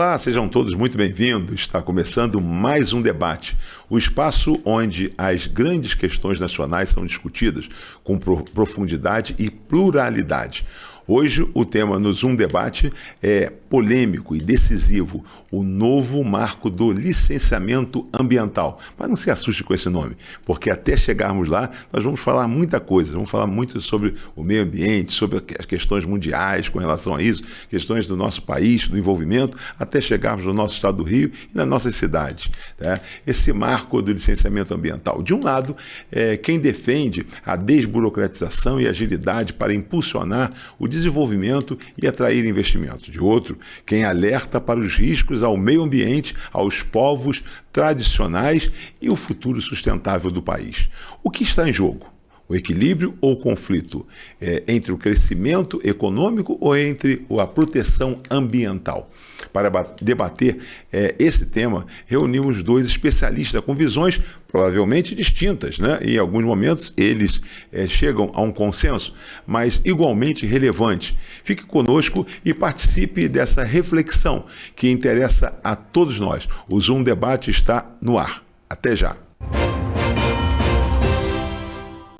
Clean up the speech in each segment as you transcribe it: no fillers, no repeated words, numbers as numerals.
Olá, sejam todos muito bem-vindos. Está começando mais um debate, o espaço onde as grandes questões nacionais são discutidas com profundidade e pluralidade. Hoje o tema no Zoom Debate é polêmico e decisivo, o novo marco do licenciamento ambiental. Mas não se assuste com esse nome, porque até chegarmos lá, nós vamos falar muita coisa, vamos falar muito sobre o meio ambiente, sobre as questões mundiais com relação a isso, questões do nosso país, do envolvimento, até chegarmos no nosso estado do Rio e nas nossas cidades. Tá? Esse marco do licenciamento ambiental, de um lado, quem defende a desburocratização e agilidade para impulsionar o desenvolvimento e atrair investimentos. De outro, quem alerta para os riscos ao meio ambiente, aos povos tradicionais e o futuro sustentável do país. O que está em jogo? O equilíbrio ou o conflito entre o crescimento econômico ou entre a proteção ambiental? Para debater esse tema, reunimos dois especialistas com visões provavelmente distintas, né? E em alguns momentos eles chegam a um consenso, mas igualmente relevante. Fique conosco e participe dessa reflexão que interessa a todos nós. O Zoom Debate está no ar. Até já!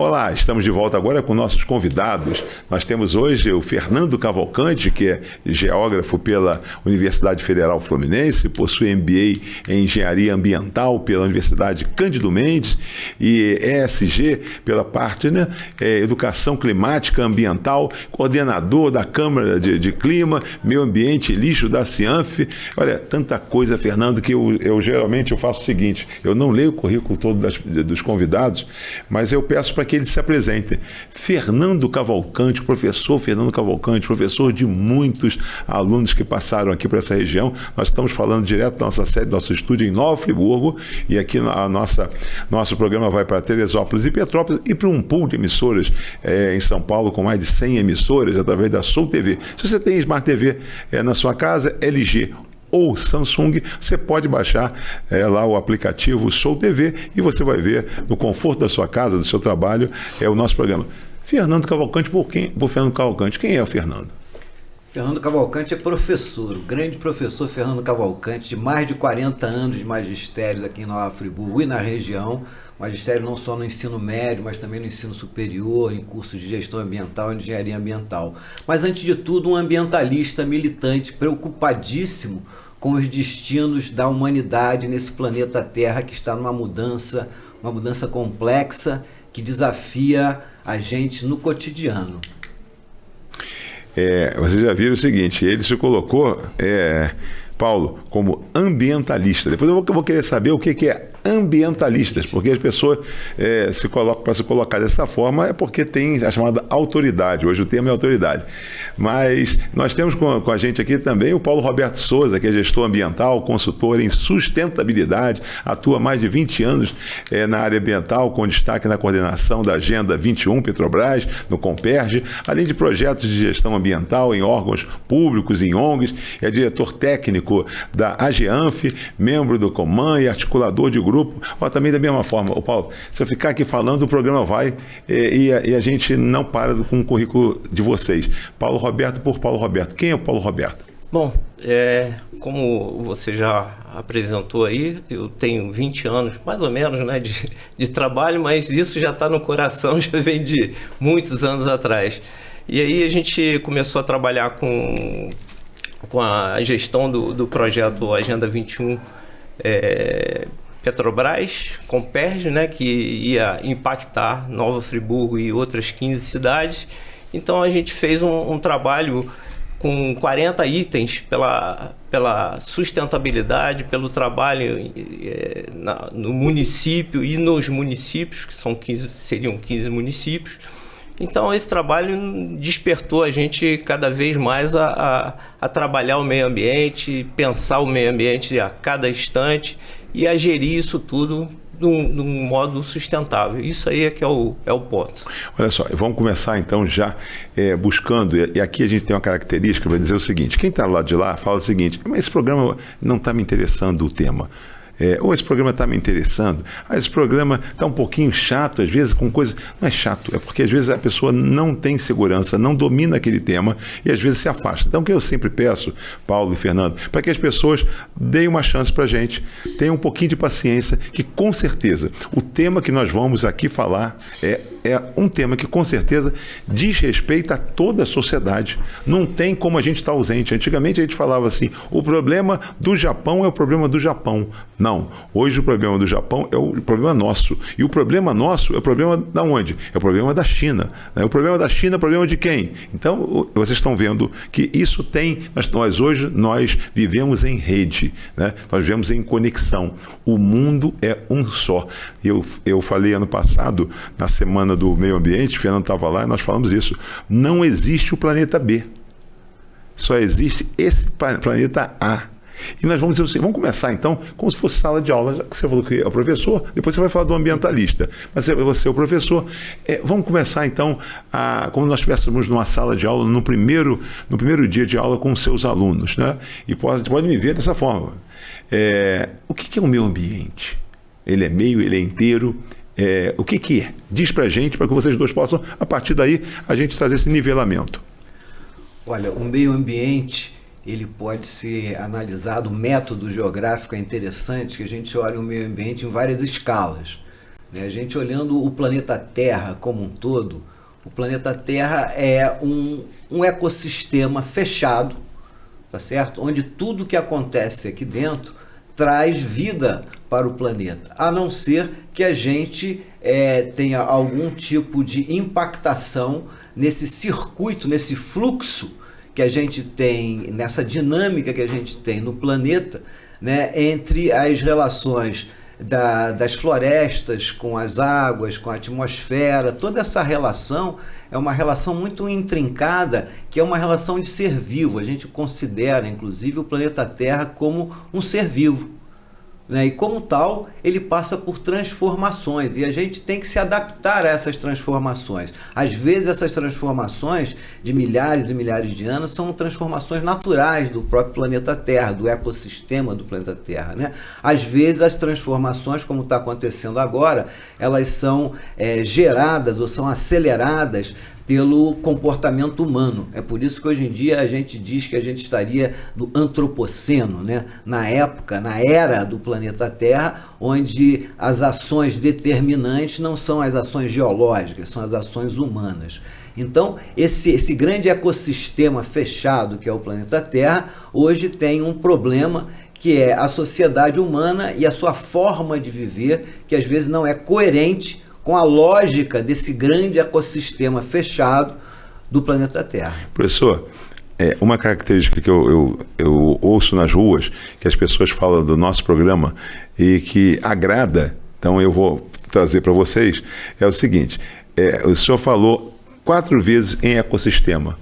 Olá, estamos de volta agora com nossos convidados. Nós temos hoje o Fernando Cavalcante, que é geógrafo pela Universidade Federal Fluminense, possui MBA em Engenharia Ambiental pela Universidade Cândido Mendes e ESG pela parte, né, Educação Climática Ambiental, coordenador da Câmara de Clima, Meio Ambiente e Lixo da Cianf. Olha, tanta coisa, Fernando, que eu geralmente faço o seguinte, eu não leio o currículo todo dos convidados, mas eu peço para que eles se apresentem. Fernando Cavalcante, professor Fernando Cavalcante, professor de muitos alunos que passaram aqui para essa região. Nós estamos falando direto da nossa sede, do nosso estúdio em Nova Friburgo, e aqui nosso programa vai para Teresópolis e Petrópolis e para um pool de emissoras em São Paulo com mais de 100 emissoras através da Soul TV. Se você tem Smart TV na sua casa, LG ou Samsung, você pode baixar lá o aplicativo Soul TV e você vai ver no conforto da sua casa, do seu trabalho, o nosso programa. Fernando Cavalcante, por Fernando Cavalcante, quem é o Fernando? Fernando Cavalcante é professor, o grande professor Fernando Cavalcante, de mais de 40 anos de magistério aqui em Nova Friburgo e na região. Magistério não só no ensino médio, mas também no ensino superior, em cursos de gestão ambiental e engenharia ambiental. Mas, antes de tudo, um ambientalista militante, preocupadíssimo com os destinos da humanidade nesse planeta Terra que está numa mudança complexa que desafia a gente no cotidiano. Vocês já viram o seguinte, ele se colocou, Paulo, como ambientalista. Depois eu vou querer saber o que é ambientalistas, porque as pessoas para se colocar dessa forma é porque tem a chamada autoridade. Hoje o termo é autoridade. Mas nós temos com a gente aqui também o Paulo Roberto Souza, que é gestor ambiental, consultor em sustentabilidade, atua há mais de 20 anos na área ambiental, com destaque na coordenação da Agenda 21 Petrobras, no Comperj, além de projetos de gestão ambiental em órgãos públicos, em ONGs, é diretor técnico da AGEANF, membro do Coman e articulador de grupo. Também da mesma forma, Paulo, se eu ficar aqui falando, o programa vai e a gente não para com o currículo de vocês. Paulo Roberto por Paulo Roberto. Quem é o Paulo Roberto? Bom, como você já apresentou aí, eu tenho 20 anos, mais ou menos, né, de trabalho, mas isso já está no coração, já vem de muitos anos atrás. E aí a gente começou a trabalhar com a gestão do projeto Agenda 21 Petrobras, Comperj, né, que ia impactar Nova Friburgo e outras 15 cidades. Então a gente fez um trabalho com 40 itens pela sustentabilidade, pelo trabalho no município e nos municípios, que seriam 15 municípios. Então esse trabalho despertou a gente cada vez mais a trabalhar o meio ambiente, pensar o meio ambiente a cada instante e a gerir isso tudo de um modo sustentável. Isso aí é que é o ponto. Olha só, vamos começar então já buscando, e aqui a gente tem uma característica para dizer o seguinte, quem está lá de lá fala o seguinte, mas esse programa não está me interessando o tema. Esse programa está me interessando, esse programa está um pouquinho chato, às vezes com coisas... Não é chato, é porque às vezes a pessoa não tem segurança, não domina aquele tema e às vezes se afasta. Então o que eu sempre peço, Paulo e Fernando, para que as pessoas deem uma chance para a gente, tenham um pouquinho de paciência, que com certeza o tema que nós vamos aqui falar é um tema que com certeza diz respeito a toda a sociedade. Não tem como a gente estar ausente. Antigamente a gente falava assim, o problema do Japão é o problema do Japão. Não, hoje o problema do Japão é o problema nosso. E o problema nosso é o problema da onde? É o problema da China. Né? O problema da China é o problema de quem? Então vocês estão vendo que isso tem... Nós hoje vivemos em rede, né? Nós vivemos em conexão. O mundo é um só. Eu falei ano passado, na semana do meio ambiente, o Fernando estava lá e nós falamos isso. Não existe o planeta B. Só existe esse planeta A. E nós vamos dizer assim, vamos começar então como se fosse sala de aula, já que você falou que é o professor, depois você vai falar do ambientalista, mas você é o professor. Vamos começar então, como nós estivéssemos numa sala de aula no primeiro dia de aula com os seus alunos, né? E pode me ver dessa forma. O que é o meio ambiente? Ele é meio, ele é inteiro? O que é? Diz pra gente, para que vocês dois possam, a partir daí, a gente trazer esse nivelamento. Olha, o meio ambiente, ele pode ser analisado, o método geográfico é interessante, que a gente olha o meio ambiente em várias escalas. Né? A gente olhando o planeta Terra como um todo, o planeta Terra é um ecossistema fechado, tá certo? Onde tudo que acontece aqui dentro traz vida para o planeta, a não ser que a gente tenha algum tipo de impactação nesse circuito, nesse fluxo que a gente tem, nessa dinâmica que a gente tem no planeta, né, entre as relações das florestas com as águas, com a atmosfera. Toda essa relação é uma relação muito intrincada, que é uma relação de ser vivo. A gente considera, inclusive, o planeta Terra como um ser vivo, né? E como tal, ele passa por transformações e a gente tem que se adaptar a essas transformações. Às vezes essas transformações de milhares e milhares de anos são transformações naturais do próprio planeta Terra, do ecossistema do planeta Terra, né? Às vezes as transformações, como está acontecendo agora, elas são geradas ou são aceleradas pelo comportamento humano. É por isso que hoje em dia a gente diz que a gente estaria no antropoceno, né? Na era do planeta Terra, onde as ações determinantes não são as ações geológicas, são as ações humanas. Então, esse grande ecossistema fechado que é o planeta Terra, hoje tem um problema que é a sociedade humana e a sua forma de viver, que às vezes não é coerente com a lógica desse grande ecossistema fechado do planeta Terra. Professor, uma característica que eu ouço nas ruas, que as pessoas falam do nosso programa e que agrada, então eu vou trazer para vocês, é o seguinte, o senhor falou 4 vezes em ecossistema.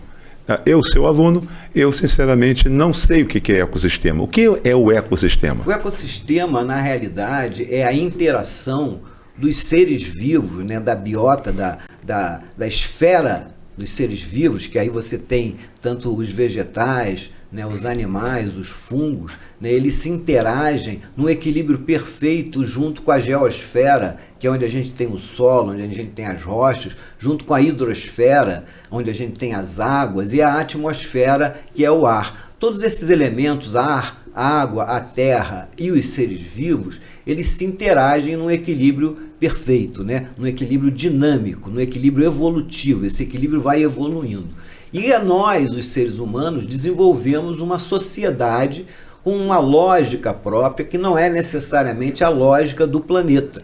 Eu, seu aluno, eu sinceramente não sei o que é ecossistema. O que é o ecossistema? O ecossistema, na realidade, é a interação dos seres vivos, né, da biota, da esfera dos seres vivos, que aí você tem tanto os vegetais, né, os animais, os fungos, né, eles se interagem num equilíbrio perfeito junto com a geosfera, que é onde a gente tem o solo, onde a gente tem as rochas, junto com a hidrosfera, onde a gente tem as águas, e a atmosfera, que é o ar. Todos esses elementos, ar, água, a terra e os seres vivos, eles se interagem num equilíbrio perfeito, né? Num equilíbrio dinâmico, num equilíbrio evolutivo. Esse equilíbrio vai evoluindo. E nós, os seres humanos, desenvolvemos uma sociedade com uma lógica própria que não é necessariamente a lógica do planeta.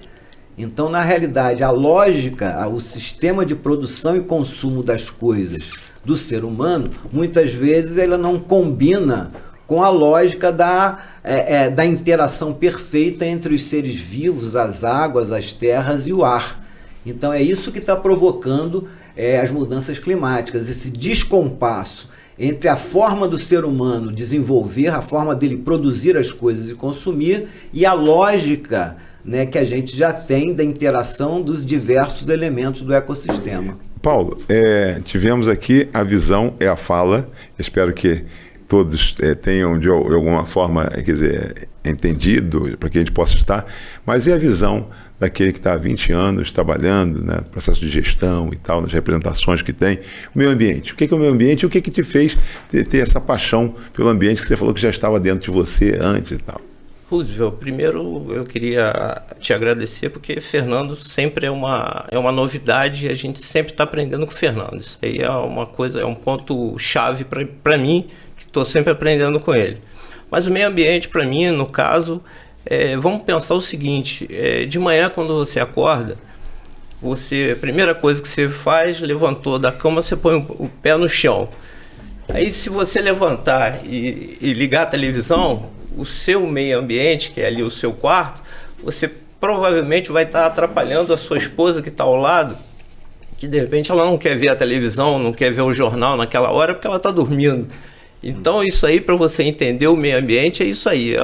Então, na realidade, a lógica, o sistema de produção e consumo das coisas do ser humano, muitas vezes ela não combina com a lógica da interação perfeita entre os seres vivos, as águas, as terras e o ar. Então é isso que está provocando as mudanças climáticas, esse descompasso entre a forma do ser humano desenvolver, a forma dele produzir as coisas e consumir, e a lógica, né, que a gente já tem da interação dos diversos elementos do ecossistema. Paulo, tivemos aqui a visão, a fala, espero que todos tenham de alguma forma, quer dizer, entendido, para que a gente possa estar, mas e a visão daquele que está há 20 anos trabalhando, né, processo de gestão e tal, nas representações que tem, o meio ambiente. O que é o meio ambiente e o que te fez ter essa paixão pelo ambiente que você falou que já estava dentro de você antes e tal? Roosevelt, primeiro eu queria te agradecer porque Fernando sempre é uma novidade, a gente sempre está aprendendo com o Fernando. Isso aí é uma coisa, é um ponto chave para mim, que estou sempre aprendendo com ele. Mas o meio ambiente para mim, no caso, vamos pensar o seguinte, de manhã quando você acorda, a primeira coisa que você faz, levantou da cama, você põe o pé no chão. Aí se você levantar e ligar a televisão, o seu meio ambiente, que é ali o seu quarto, você provavelmente vai estar atrapalhando a sua esposa que está ao lado, que de repente ela não quer ver a televisão, não quer ver o jornal naquela hora porque ela está dormindo. Então isso aí, para você entender o meio ambiente, é isso aí.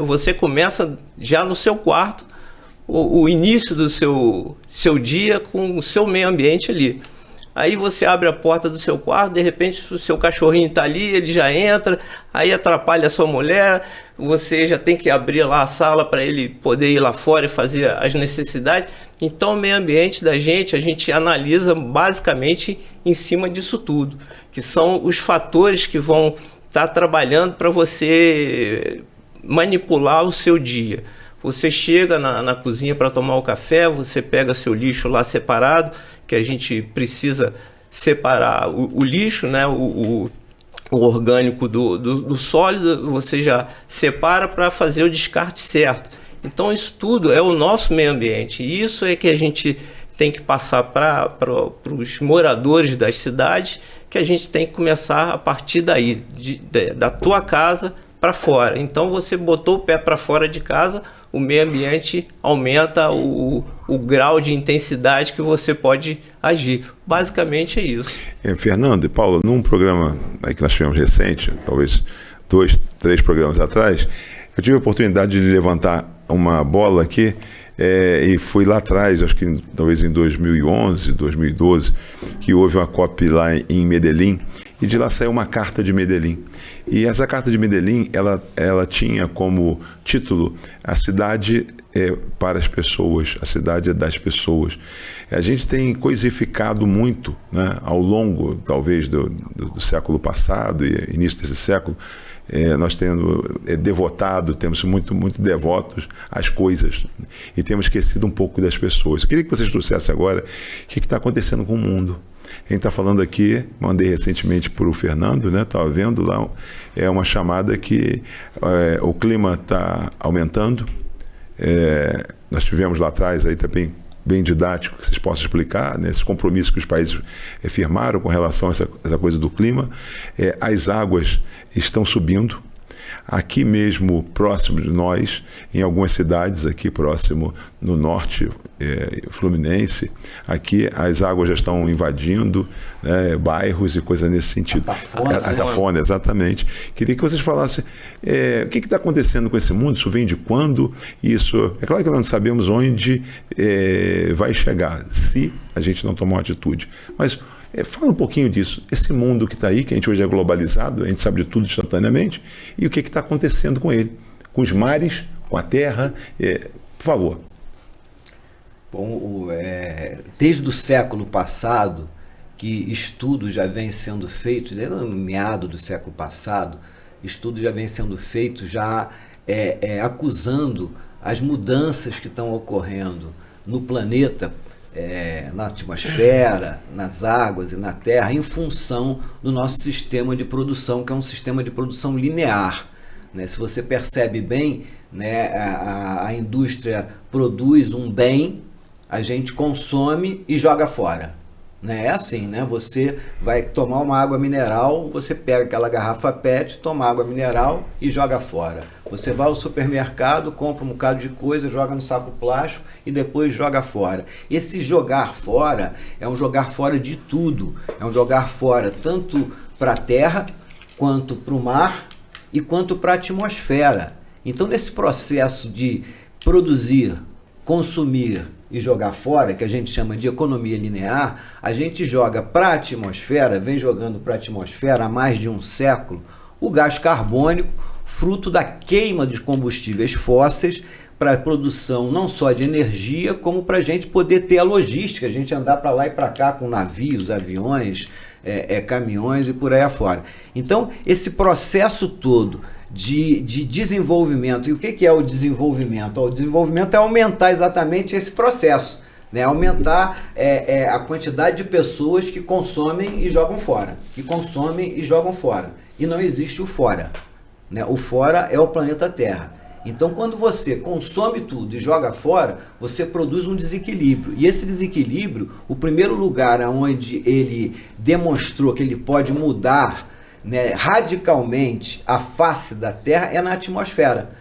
Você começa já no seu quarto, o início do seu dia com o seu meio ambiente ali. Aí você abre a porta do seu quarto, de repente o seu cachorrinho está ali, ele já entra, aí atrapalha a sua mulher, você já tem que abrir lá a sala para ele poder ir lá fora e fazer as necessidades. Então o meio ambiente da gente, a gente analisa basicamente em cima disso tudo, que são os fatores que vão estar trabalhando para você manipular o seu dia. Você chega na cozinha para tomar o café, você pega seu lixo lá separado, que a gente precisa separar o lixo, né, o orgânico do sólido, você já separa para fazer o descarte certo. Então isso tudo é o nosso meio ambiente, e isso é que a gente tem que passar para os moradores das cidades, que a gente tem que começar a partir daí, da tua casa para fora. Então você botou o pé para fora de casa, o meio ambiente aumenta o grau de intensidade que você pode agir. Basicamente é isso. Fernando e Paulo, num programa que nós tivemos recente, talvez 2, 3 programas atrás, eu tive a oportunidade de levantar uma bola aqui e fui lá atrás, acho que talvez em 2011, 2012, que houve uma COP lá em Medellín, e de lá saiu uma carta de Medellín. E essa carta de Medellín, ela tinha como título a cidade para as pessoas, a cidade é das pessoas. A gente tem coisificado muito, né, ao longo, talvez, do século passado e início desse século, nós tendo devotado, temos muito devotos às coisas e temos esquecido um pouco das pessoas. Eu queria que vocês trouxessem agora o que está acontecendo com o mundo. A gente está falando aqui, mandei recentemente para o Fernando, né? Estava vendo lá, uma chamada que o clima está aumentando. Nós tivemos lá atrás, aí também bem didático, que vocês possam explicar, né, esse compromisso que os países firmaram com relação a essa coisa do clima. As águas estão subindo. Aqui mesmo, próximo de nós, em algumas cidades aqui próximo, no norte fluminense, aqui as águas já estão invadindo, né, bairros e coisas nesse sentido. A Tafona, exatamente. Queria que vocês falassem o que está acontecendo com esse mundo, isso vem de quando, isso... É claro que nós não sabemos onde vai chegar, se a gente não tomar uma atitude, mas... fala um pouquinho disso, esse mundo que está aí, que a gente hoje é globalizado, a gente sabe de tudo instantaneamente, e o que está acontecendo com ele, com os mares, com a terra, por favor. Bom, desde o século passado, que estudos já vêm sendo feitos, desde o meado do século passado, estudos já vêm sendo feitos, já acusando as mudanças que estão ocorrendo no planeta, na atmosfera, nas águas e na terra, em função do nosso sistema de produção, que é um sistema de produção linear, né? Se você percebe bem, né, a indústria produz um bem, a gente consome e joga fora. Né? É assim, né? Você vai tomar uma água mineral, você pega aquela garrafa PET, toma água mineral e joga fora. Você vai ao supermercado, compra um bocado de coisa, joga no saco plástico e depois joga fora. Esse jogar fora é um jogar fora de tudo. É um jogar fora tanto para a terra, quanto para o mar e quanto para a atmosfera. Então, nesse processo de produzir, consumir e jogar fora, que a gente chama de economia linear, a gente joga para a atmosfera, vem jogando para a atmosfera há mais de um século, o gás carbônico, fruto da queima de combustíveis fósseis para a produção não só de energia, como para a gente poder ter a logística, a gente andar para lá e para cá com navios, aviões, caminhões e por aí afora. Então, esse processo todo de desenvolvimento, e o que é o desenvolvimento? O desenvolvimento é aumentar exatamente esse processo, né? Aumentar a quantidade de pessoas que consomem e jogam fora, e não existe o fora, né? O fora é o planeta Terra. Então, quando você consome tudo e joga fora, você produz um desequilíbrio. E esse desequilíbrio, o primeiro lugar onde ele demonstrou que ele pode mudar, né, radicalmente a face da Terra é na atmosfera.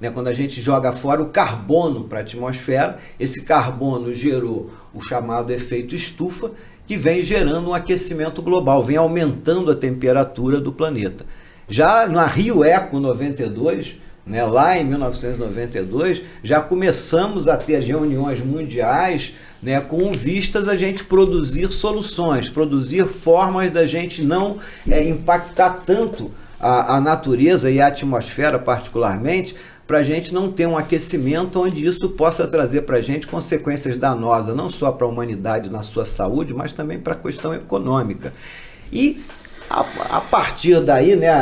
Né? Quando a gente joga fora o carbono para a atmosfera, esse carbono gerou o chamado efeito estufa, que vem gerando um aquecimento global, vem aumentando a temperatura do planeta. Já na Rio Eco 92... né, lá em 1992, já começamos a ter reuniões mundiais, né, com vistas a gente produzir soluções, produzir formas da gente não impactar tanto a natureza e a atmosfera particularmente, para a gente não ter um aquecimento onde isso possa trazer para a gente consequências danosas, não só para a humanidade na sua saúde, mas também para a questão econômica. E a partir daí, né,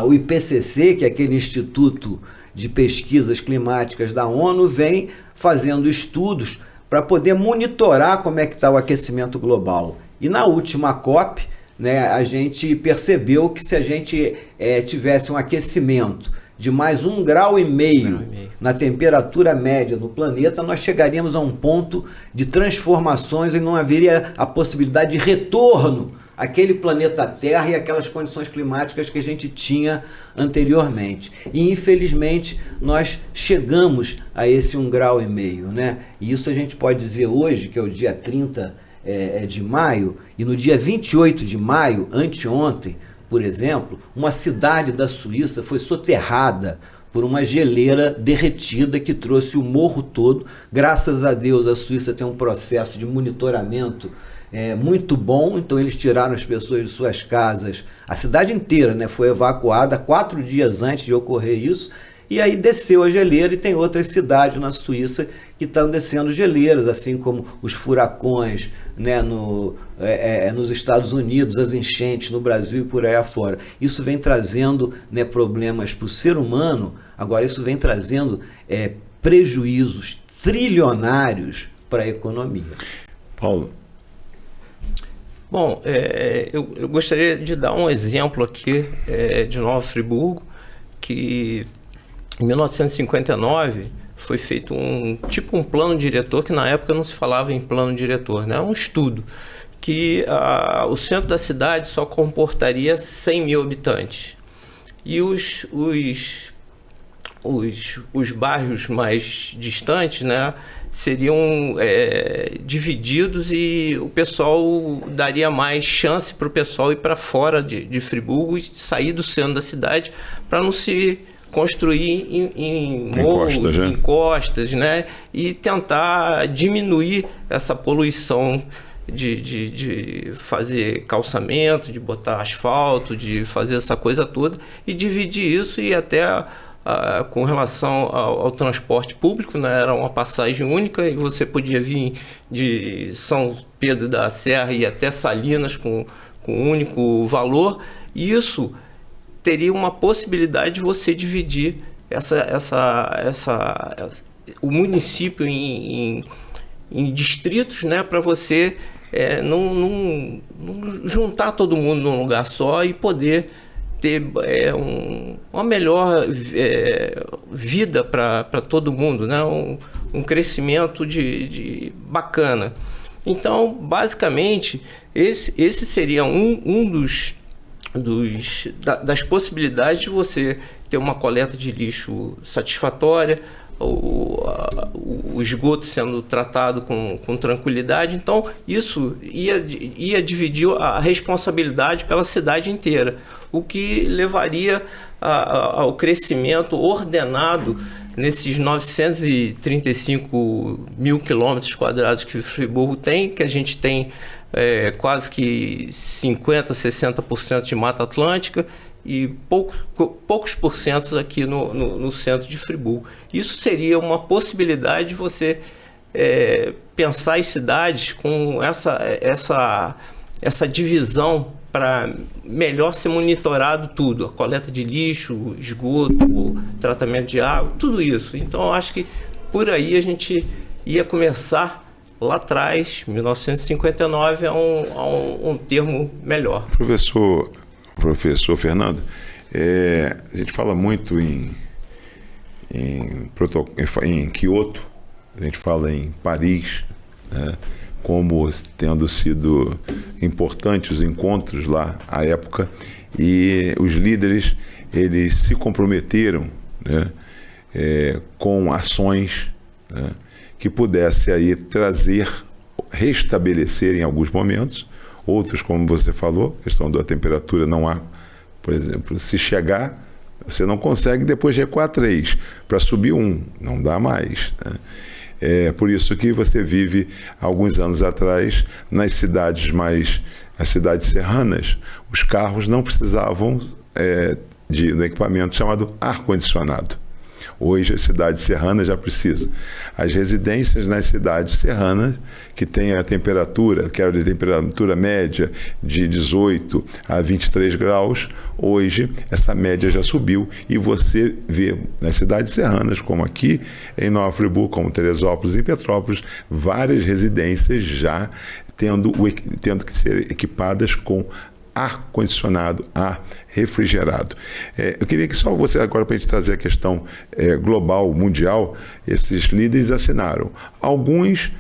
o IPCC, que é aquele Instituto de Pesquisas Climáticas da ONU, vem fazendo estudos para poder monitorar como é que está o aquecimento global. E na última COP, né, a gente percebeu que se a gente tivesse um aquecimento de mais 1,5 grau na temperatura média no planeta, nós chegaríamos a um ponto de transformações e não haveria a possibilidade de retorno aquele planeta Terra e aquelas condições climáticas que a gente tinha anteriormente. E infelizmente nós chegamos a esse 1,5 grau, né? E isso a gente pode dizer hoje, que é o dia 30 de maio, e no dia 28 de maio, anteontem, por exemplo, uma cidade da Suíça foi soterrada por uma geleira derretida que trouxe o morro todo. Graças a Deus a Suíça tem um processo de monitoramento muito bom, então eles tiraram as pessoas de suas casas, a cidade inteira, né, foi evacuada 4 dias antes de ocorrer isso, e aí desceu a geleira, e tem outras cidades na Suíça que estão descendo geleiras, assim como os furacões, né, nos Estados Unidos, as enchentes no Brasil e por aí afora. Isso vem trazendo, né, problemas para o ser humano, agora isso vem trazendo prejuízos trilionários para a economia. Paulo. Bom, eu gostaria de dar um exemplo aqui de Nova Friburgo, que em 1959 foi feito um plano diretor, que na época não se falava em plano diretor, né? Um estudo que o centro da cidade só comportaria 100 mil habitantes. E os bairros mais distantes, né, seriam divididos, e o pessoal daria mais chance para o pessoal ir para fora de Friburgo e sair do centro da cidade para não se construir em morros, em costas, né, e tentar diminuir essa poluição de fazer calçamento, de botar asfalto, de fazer essa coisa toda, e dividir isso. E até com relação ao transporte público, né, era uma passagem única e você podia vir de São Pedro da Serra e até Salinas com um único valor. E isso teria uma possibilidade de você dividir o município em distritos, né, para você não juntar todo mundo num lugar só e poder ter uma melhor vida para todo mundo, né? Um crescimento bacana. Então, basicamente, esse seria das possibilidades de você ter uma coleta de lixo satisfatória, o esgoto sendo tratado com tranquilidade. Então, isso ia dividir a responsabilidade pela cidade inteira, o que levaria ao crescimento ordenado nesses 935 mil quilômetros quadrados que Friburgo tem, que a gente tem quase que 50%, 60% de Mata Atlântica, e poucos porcentos aqui no centro de Friburgo. Isso seria uma possibilidade de você pensar as cidades com essa divisão para melhor ser monitorado tudo, a coleta de lixo, esgoto, tratamento de água, tudo isso. Então eu acho que por aí a gente ia começar lá atrás, 1959, a um termo melhor. Professor Fernando, a gente fala muito em Kyoto, a gente fala em Paris, né, como tendo sido importantes os encontros lá à época, e os líderes eles se comprometeram, né, com ações, né, que pudesse aí restabelecer em alguns momentos, outros, como você falou, questão da temperatura, não há, por exemplo, se chegar, você não consegue depois recuar 3, para subir 1, não dá mais, né? É por isso que você vive, alguns anos atrás, nas cidades as cidades serranas, os carros não precisavam de um equipamento chamado ar-condicionado. Hoje as cidades serranas já precisam. As residências nas cidades serranas, que têm a temperatura, que era de temperatura média de 18 a 23 graus, hoje essa média já subiu e você vê nas cidades serranas, como aqui em Nova Friburgo, como Teresópolis e Petrópolis, várias residências já tendo que ser equipadas com ar-condicionado, ar refrigerado. Eu queria que só você, agora, para a gente trazer a questão global, mundial, esses líderes assinaram. Alguns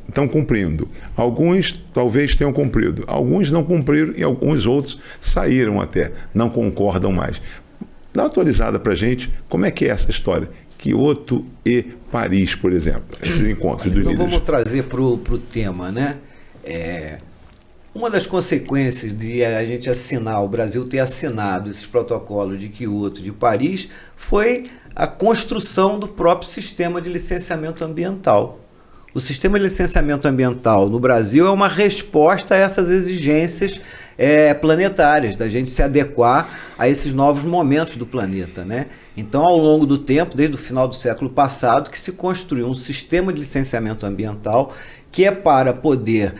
estão cumprindo, alguns talvez tenham cumprido, alguns não cumpriram e alguns outros saíram até, não concordam mais. Dá uma atualizada para a gente, como é que é essa história? Kyoto e Paris, por exemplo, esses encontros dos líderes. Então vamos trazer para o tema, né? Uma das consequências de a gente assinar, o Brasil ter assinado esses protocolos de Kyoto e de Paris, foi a construção do próprio sistema de licenciamento ambiental. O sistema de licenciamento ambiental no Brasil é uma resposta a essas exigências planetárias, da gente se adequar a esses novos momentos do planeta, né? Então, ao longo do tempo, desde o final do século passado, que se construiu um sistema de licenciamento ambiental que é para poder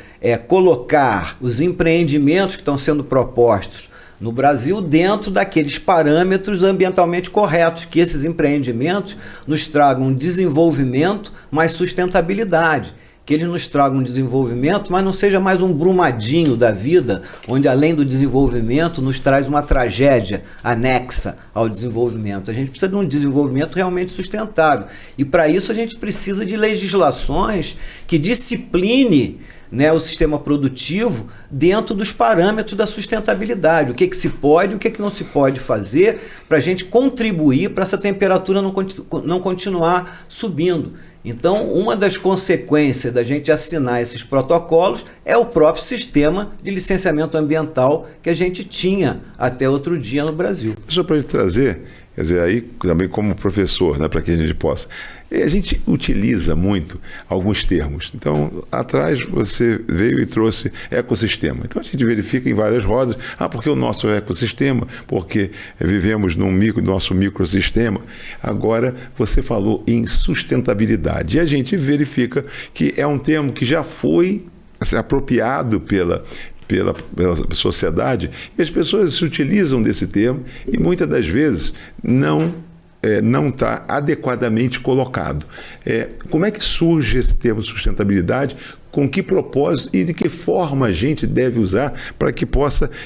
colocar os empreendimentos que estão sendo propostos no Brasil dentro daqueles parâmetros ambientalmente corretos, que esses empreendimentos nos tragam desenvolvimento, mais sustentabilidade, que eles nos tragam desenvolvimento, mas não seja mais um Brumadinho da vida, onde além do desenvolvimento nos traz uma tragédia anexa ao desenvolvimento. A gente precisa de um desenvolvimento realmente sustentável. E para isso a gente precisa de legislações que discipline, né, o sistema produtivo dentro dos parâmetros da sustentabilidade. O que se pode, o que não se pode fazer para a gente contribuir para essa temperatura não continuar subindo. Então, uma das consequências da gente assinar esses protocolos é o próprio sistema de licenciamento ambiental que a gente tinha até outro dia no Brasil. Só para ele trazer, quer dizer, aí também como professor, né, para que a gente possa. A gente utiliza muito alguns termos. Então, atrás você veio e trouxe ecossistema. Então, a gente verifica em várias rodas, porque o nosso ecossistema, porque vivemos num nosso microsistema. Agora, você falou em sustentabilidade. E a gente verifica que é um termo que já foi apropriado pela sociedade, e as pessoas se utilizam desse termo e muitas das vezes não está adequadamente colocado. Como é que surge esse termo sustentabilidade? Com que propósito e de que forma a gente deve usar para que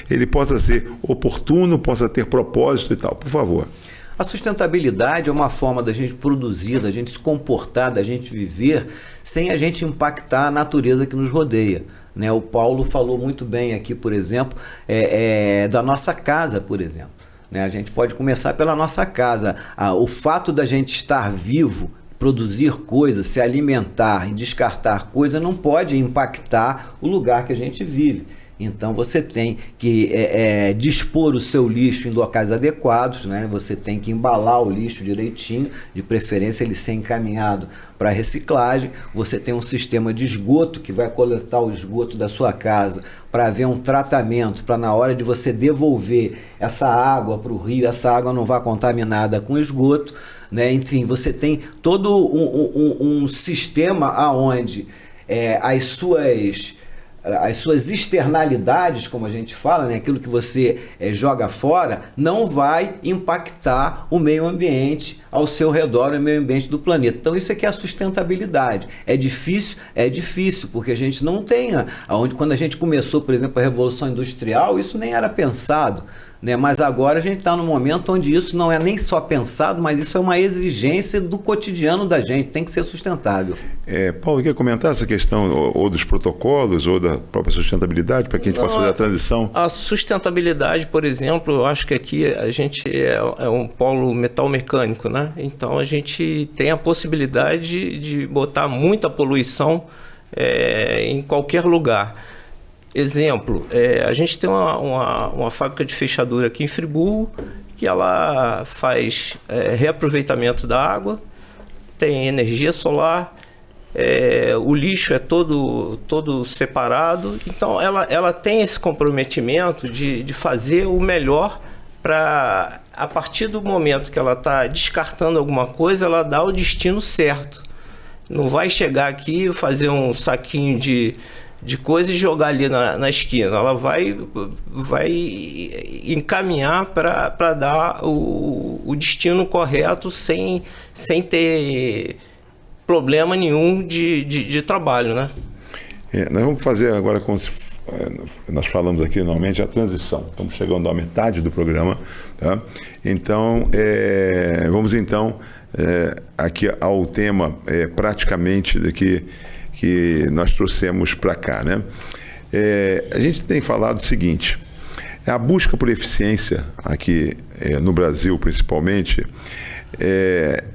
ele possa ser oportuno, possa ter propósito e tal? Por favor. A sustentabilidade é uma forma da gente produzir, da gente se comportar, da gente viver sem a gente impactar a natureza que nos rodeia. Né? O Paulo falou muito bem aqui, por exemplo, da nossa casa, por exemplo. Né? A gente pode começar pela nossa casa. O fato da gente estar vivo, produzir coisas, se alimentar e descartar coisas não pode impactar o lugar que a gente vive. Então você tem que dispor o seu lixo em locais adequados, né? Você tem que embalar o lixo direitinho, de preferência ele ser encaminhado para reciclagem. Você tem um sistema de esgoto que vai coletar o esgoto da sua casa para haver um tratamento, para na hora de você devolver essa água para o rio, essa água não vá contaminada com esgoto, né? Enfim, você tem todo um sistema aonde as suas externalidades, como a gente fala, né, aquilo que você joga fora, não vai impactar o meio ambiente ao seu redor, o meio ambiente do planeta. Então isso aqui é a sustentabilidade. É difícil, porque a gente não tem, quando a gente começou, por exemplo, a Revolução Industrial, isso nem era pensado, né? Mas agora a gente está num momento onde isso não é nem só pensado, mas isso é uma exigência do cotidiano da gente, tem que ser sustentável. Paulo, quer comentar essa questão ou dos protocolos ou da própria sustentabilidade para que a gente possa fazer a transição? A sustentabilidade, por exemplo, eu acho que aqui a gente é um polo metal mecânico, né? Então a gente tem a possibilidade de botar muita poluição em qualquer lugar. Exemplo, a gente tem uma fábrica de fechadura aqui em Friburgo que ela faz reaproveitamento da água, tem energia solar, o lixo é todo separado, então ela tem esse comprometimento de fazer o melhor para, a partir do momento que ela está descartando alguma coisa, ela dá o destino certo. Não vai chegar aqui e fazer um saquinho de coisa e jogar ali na esquina. Ela vai encaminhar para dar o destino correto sem ter problema nenhum de trabalho, né? Nós vamos fazer agora, nós falamos aqui normalmente, a transição. Estamos chegando à metade do programa, tá? Então, vamos então aqui ao tema praticamente daqui que nós trouxemos para cá, né? A gente tem falado o seguinte: a busca por eficiência aqui no Brasil, principalmente,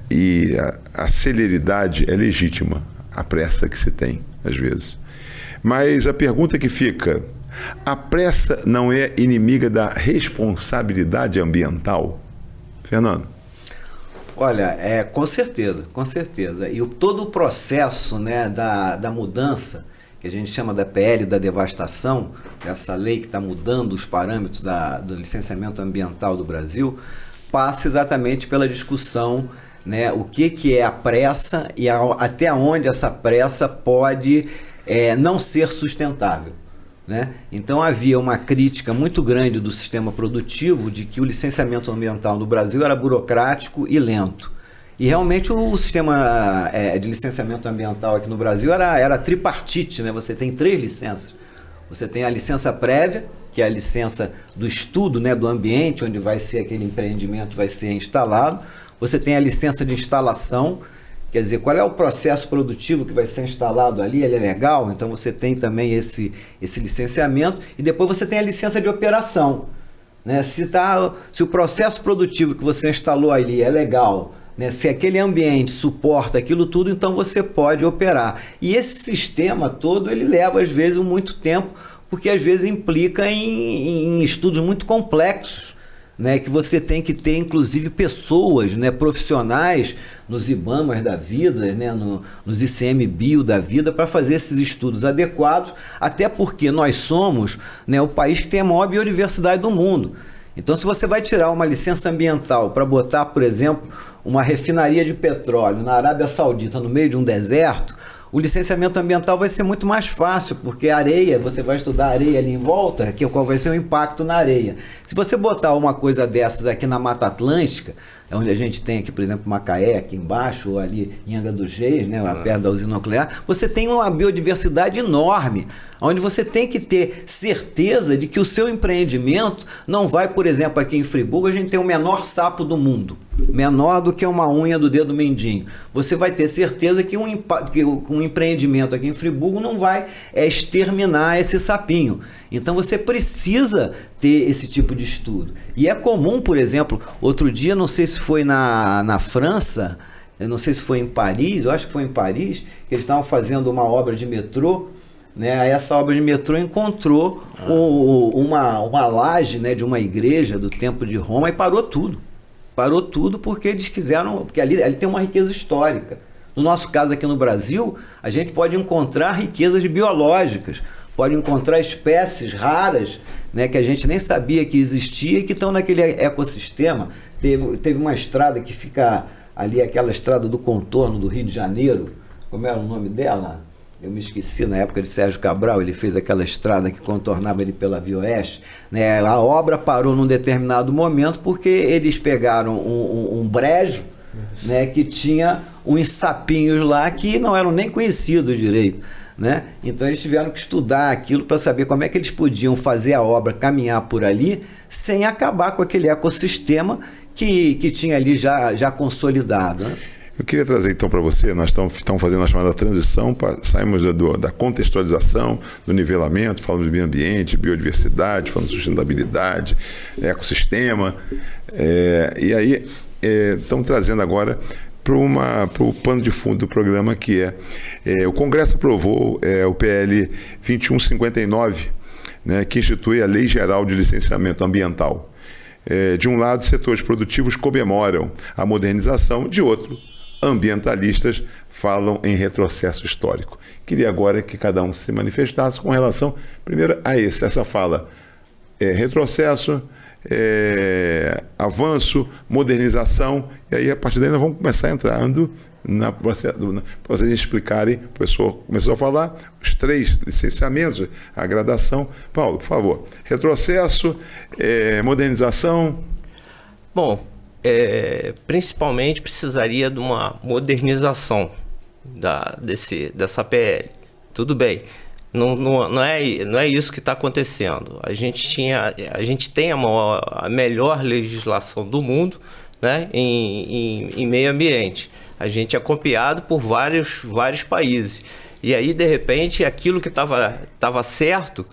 e a celeridade é legítima, a pressa que se tem, às vezes. Mas a pergunta que fica: a pressa não é inimiga da responsabilidade ambiental? Fernando? Olha, com certeza, com certeza. E todo o processo, né, da mudança, que a gente chama da PL da devastação, essa lei que está mudando os parâmetros do licenciamento ambiental do Brasil, passa exatamente pela discussão, né, o que é a pressa e até onde essa pressa pode não ser sustentável, né? Então havia uma crítica muito grande do sistema produtivo de que o licenciamento ambiental no Brasil era burocrático e lento. E realmente o sistema de licenciamento ambiental aqui no Brasil era tripartite, né? Você tem 3 licenças. Você tem a licença prévia, que é a licença do estudo, né, do ambiente, onde vai ser aquele empreendimento, vai ser instalado. Você tem a licença de instalação, quer dizer, qual é o processo produtivo que vai ser instalado ali, ele é legal, então você tem também esse licenciamento, e depois você tem a licença de operação, né? Se o processo produtivo que você instalou ali é legal, né? Se aquele ambiente suporta aquilo tudo, então você pode operar. E esse sistema todo, ele leva às vezes muito tempo, porque às vezes implica em estudos muito complexos, né, que você tem que ter inclusive pessoas, né, profissionais nos IBAMAs da vida, né, nos ICMBio da vida, para fazer esses estudos adequados, até porque nós somos, né, o país que tem a maior biodiversidade do mundo. Então, se você vai tirar uma licença ambiental para botar, por exemplo, uma refinaria de petróleo na Arábia Saudita no meio de um deserto, o licenciamento ambiental vai ser muito mais fácil, porque a areia, você vai estudar a areia ali em volta, qual vai ser o impacto na areia. Se você botar uma coisa dessas aqui na Mata Atlântica, onde a gente tem aqui, por exemplo, Macaé, aqui embaixo, ou ali em Angra dos Reis, né, perto da usina nuclear, você tem uma biodiversidade enorme, onde você tem que ter certeza de que o seu empreendimento não vai, por exemplo, aqui em Friburgo, a gente tem o menor sapo do mundo, menor do que uma unha do dedo mindinho. Você vai ter certeza que um empreendimento aqui em Friburgo não vai exterminar esse sapinho. Então você precisa ter esse tipo de estudo. E é comum, por exemplo, outro dia, não sei se foi na França, eu não sei se foi em Paris, eu acho que foi em Paris, que eles estavam fazendo uma obra de metrô, né, essa obra de metrô encontrou uma laje, né, de uma igreja do tempo de Roma e parou tudo. Parou tudo porque eles quiseram... Porque ali tem uma riqueza histórica. No nosso caso aqui no Brasil, a gente pode encontrar riquezas biológicas, pode encontrar espécies raras, né, que a gente nem sabia que existia e que estão naquele ecossistema. Teve uma estrada que fica ali, aquela estrada do contorno do Rio de Janeiro. Como era o nome dela? Eu me esqueci, na época de Sérgio Cabral, ele fez aquela estrada que contornava ele pela Via Oeste, né? A obra parou num determinado momento porque eles pegaram um brejo, né, que tinha uns sapinhos lá que não eram nem conhecidos direito, né? Então eles tiveram que estudar aquilo para saber como é que eles podiam fazer a obra caminhar por ali sem acabar com aquele ecossistema que tinha ali já consolidado, né? Eu queria trazer então para você, nós estamos fazendo a chamada transição, saímos da contextualização, do nivelamento, falamos de meio ambiente, biodiversidade, falamos de sustentabilidade, ecossistema, e aí estamos trazendo agora para o pano de fundo do programa, que o Congresso aprovou o PL 2159, né, que institui a Lei Geral de Licenciamento Ambiental. De um lado, setores produtivos comemoram a modernização, de outro, ambientalistas falam em retrocesso histórico. Queria agora que cada um se manifestasse com relação, primeiro, a essa fala. Retrocesso, avanço, modernização, e aí a partir daí nós vamos começar entrando para vocês explicarem. O professor começou a falar os 3 licenciamentos, a gradação. Paulo, por favor, retrocesso, modernização. Bom, principalmente precisaria de uma modernização dessa PL. Tudo bem, não é isso que está acontecendo. A gente tem a melhor legislação do mundo, né, em meio ambiente. A gente é copiado por vários países. E aí, de repente, aquilo que estava certo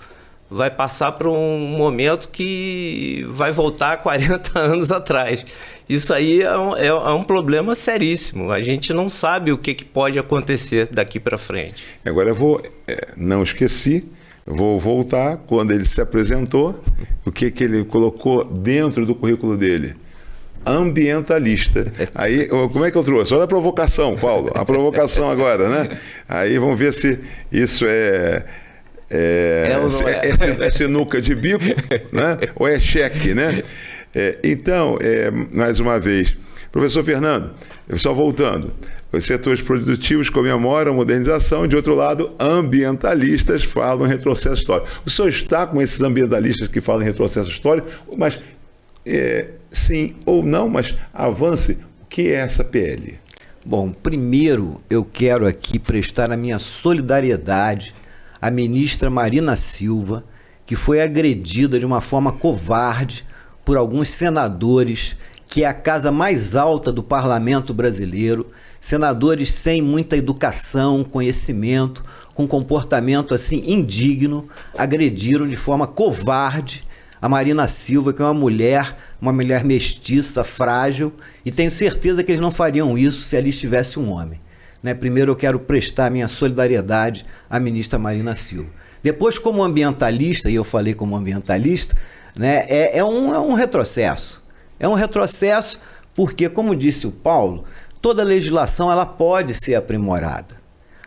vai passar para um momento que vai voltar 40 anos atrás. Isso aí é um problema seríssimo. A gente não sabe o que pode acontecer daqui para frente. Agora eu vou, não esqueci, vou voltar quando ele se apresentou, o que ele colocou dentro do currículo dele. Ambientalista. Aí, como é que eu trouxe? Olha a provocação, Paulo. A provocação agora, né? Aí vamos ver se isso é sinuca de bico, né? Ou é cheque, né? Então, mais uma vez, professor Fernando, só voltando, os setores produtivos comemoram a modernização, de outro lado, ambientalistas falam em retrocesso histórico. O senhor está com esses ambientalistas que falam em retrocesso histórico, mas sim ou não, mas avance, o que é essa PL? Bom, primeiro eu quero aqui prestar a minha solidariedade à ministra Marina Silva, que foi agredida de uma forma covarde por alguns senadores, que é a casa mais alta do parlamento brasileiro, senadores sem muita educação, conhecimento, com comportamento assim indigno, agrediram de forma covarde a Marina Silva, que é uma mulher mestiça, frágil, e tenho certeza que eles não fariam isso se ali estivesse um homem. Né? Primeiro eu quero prestar minha solidariedade à ministra Marina Silva. Depois, como ambientalista, e eu falei como ambientalista, né, é um retrocesso. É um retrocesso porque, como disse o Paulo, toda legislação ela pode ser aprimorada.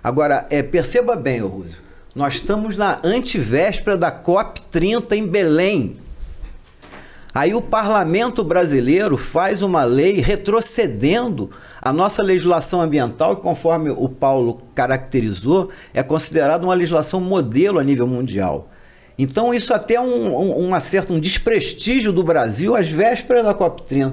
Agora, perceba bem, Rússio, nós estamos na antevéspera da COP30 em Belém. Aí o parlamento brasileiro faz uma lei retrocedendo a nossa legislação ambiental, que, conforme o Paulo caracterizou, é considerada uma legislação modelo a nível mundial. Então isso até é um desprestígio do Brasil às vésperas da COP30.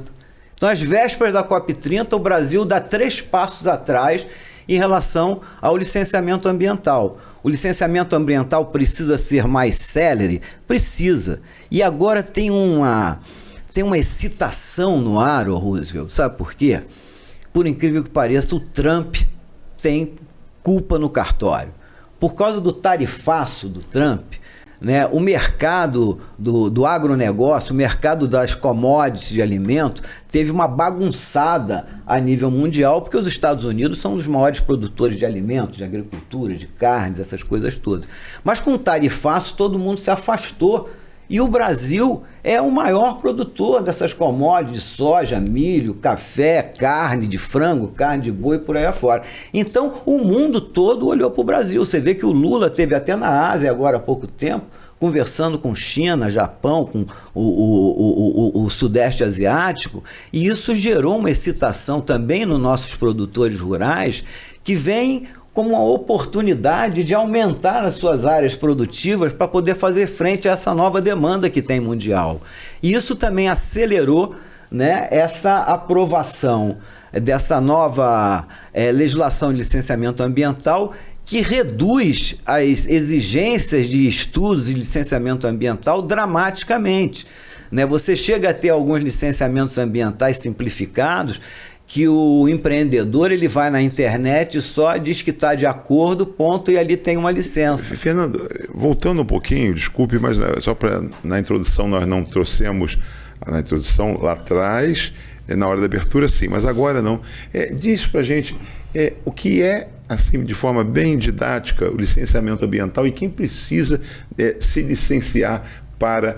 Então, às vésperas da COP30, o Brasil dá 3 passos atrás em relação ao licenciamento ambiental. O licenciamento ambiental precisa ser mais célere? Precisa. E agora tem uma excitação no ar, Roosevelt. Sabe por quê? Por incrível que pareça, o Trump tem culpa no cartório. Por causa do tarifaço do Trump, né, o mercado do agronegócio, o mercado das commodities de alimento, teve uma bagunçada a nível mundial, porque os Estados Unidos são um dos maiores produtores de alimentos, de agricultura, de carnes, essas coisas todas. Mas com o tarifaço, todo mundo se afastou. E o Brasil é o maior produtor dessas commodities, de soja, milho, café, carne de frango, carne de boi, por aí afora. Então, o mundo todo olhou para o Brasil. Você vê que o Lula teve até na Ásia agora há pouco tempo, conversando com China, Japão, com o Sudeste Asiático, e isso gerou uma excitação também nos nossos produtores rurais, que vêm como uma oportunidade de aumentar as suas áreas produtivas para poder fazer frente a essa nova demanda que tem mundial. E isso também acelerou, né, essa aprovação dessa nova legislação de licenciamento ambiental, que reduz as exigências de estudos e licenciamento ambiental dramaticamente. Né? Você chega a ter alguns licenciamentos ambientais simplificados, que o empreendedor ele vai na internet e só diz que está de acordo, ponto, e ali tem uma licença. Fernando, voltando um pouquinho, desculpe, mas só para na introdução nós não trouxemos, na introdução lá atrás, na hora da abertura sim, mas agora não. Diz para a gente o que é, assim, de forma bem didática, o licenciamento ambiental e quem precisa se licenciar para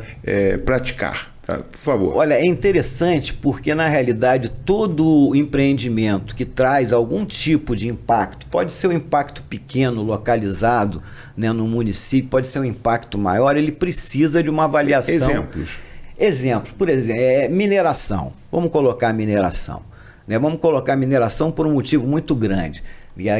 praticar. Tá, por favor. Olha, é interessante porque, na realidade, todo empreendimento que traz algum tipo de impacto, pode ser um impacto pequeno, localizado, né, no município, pode ser um impacto maior, ele precisa de uma avaliação. Exemplos, por exemplo, mineração. Vamos colocar mineração. Né? Vamos colocar mineração por um motivo muito grande,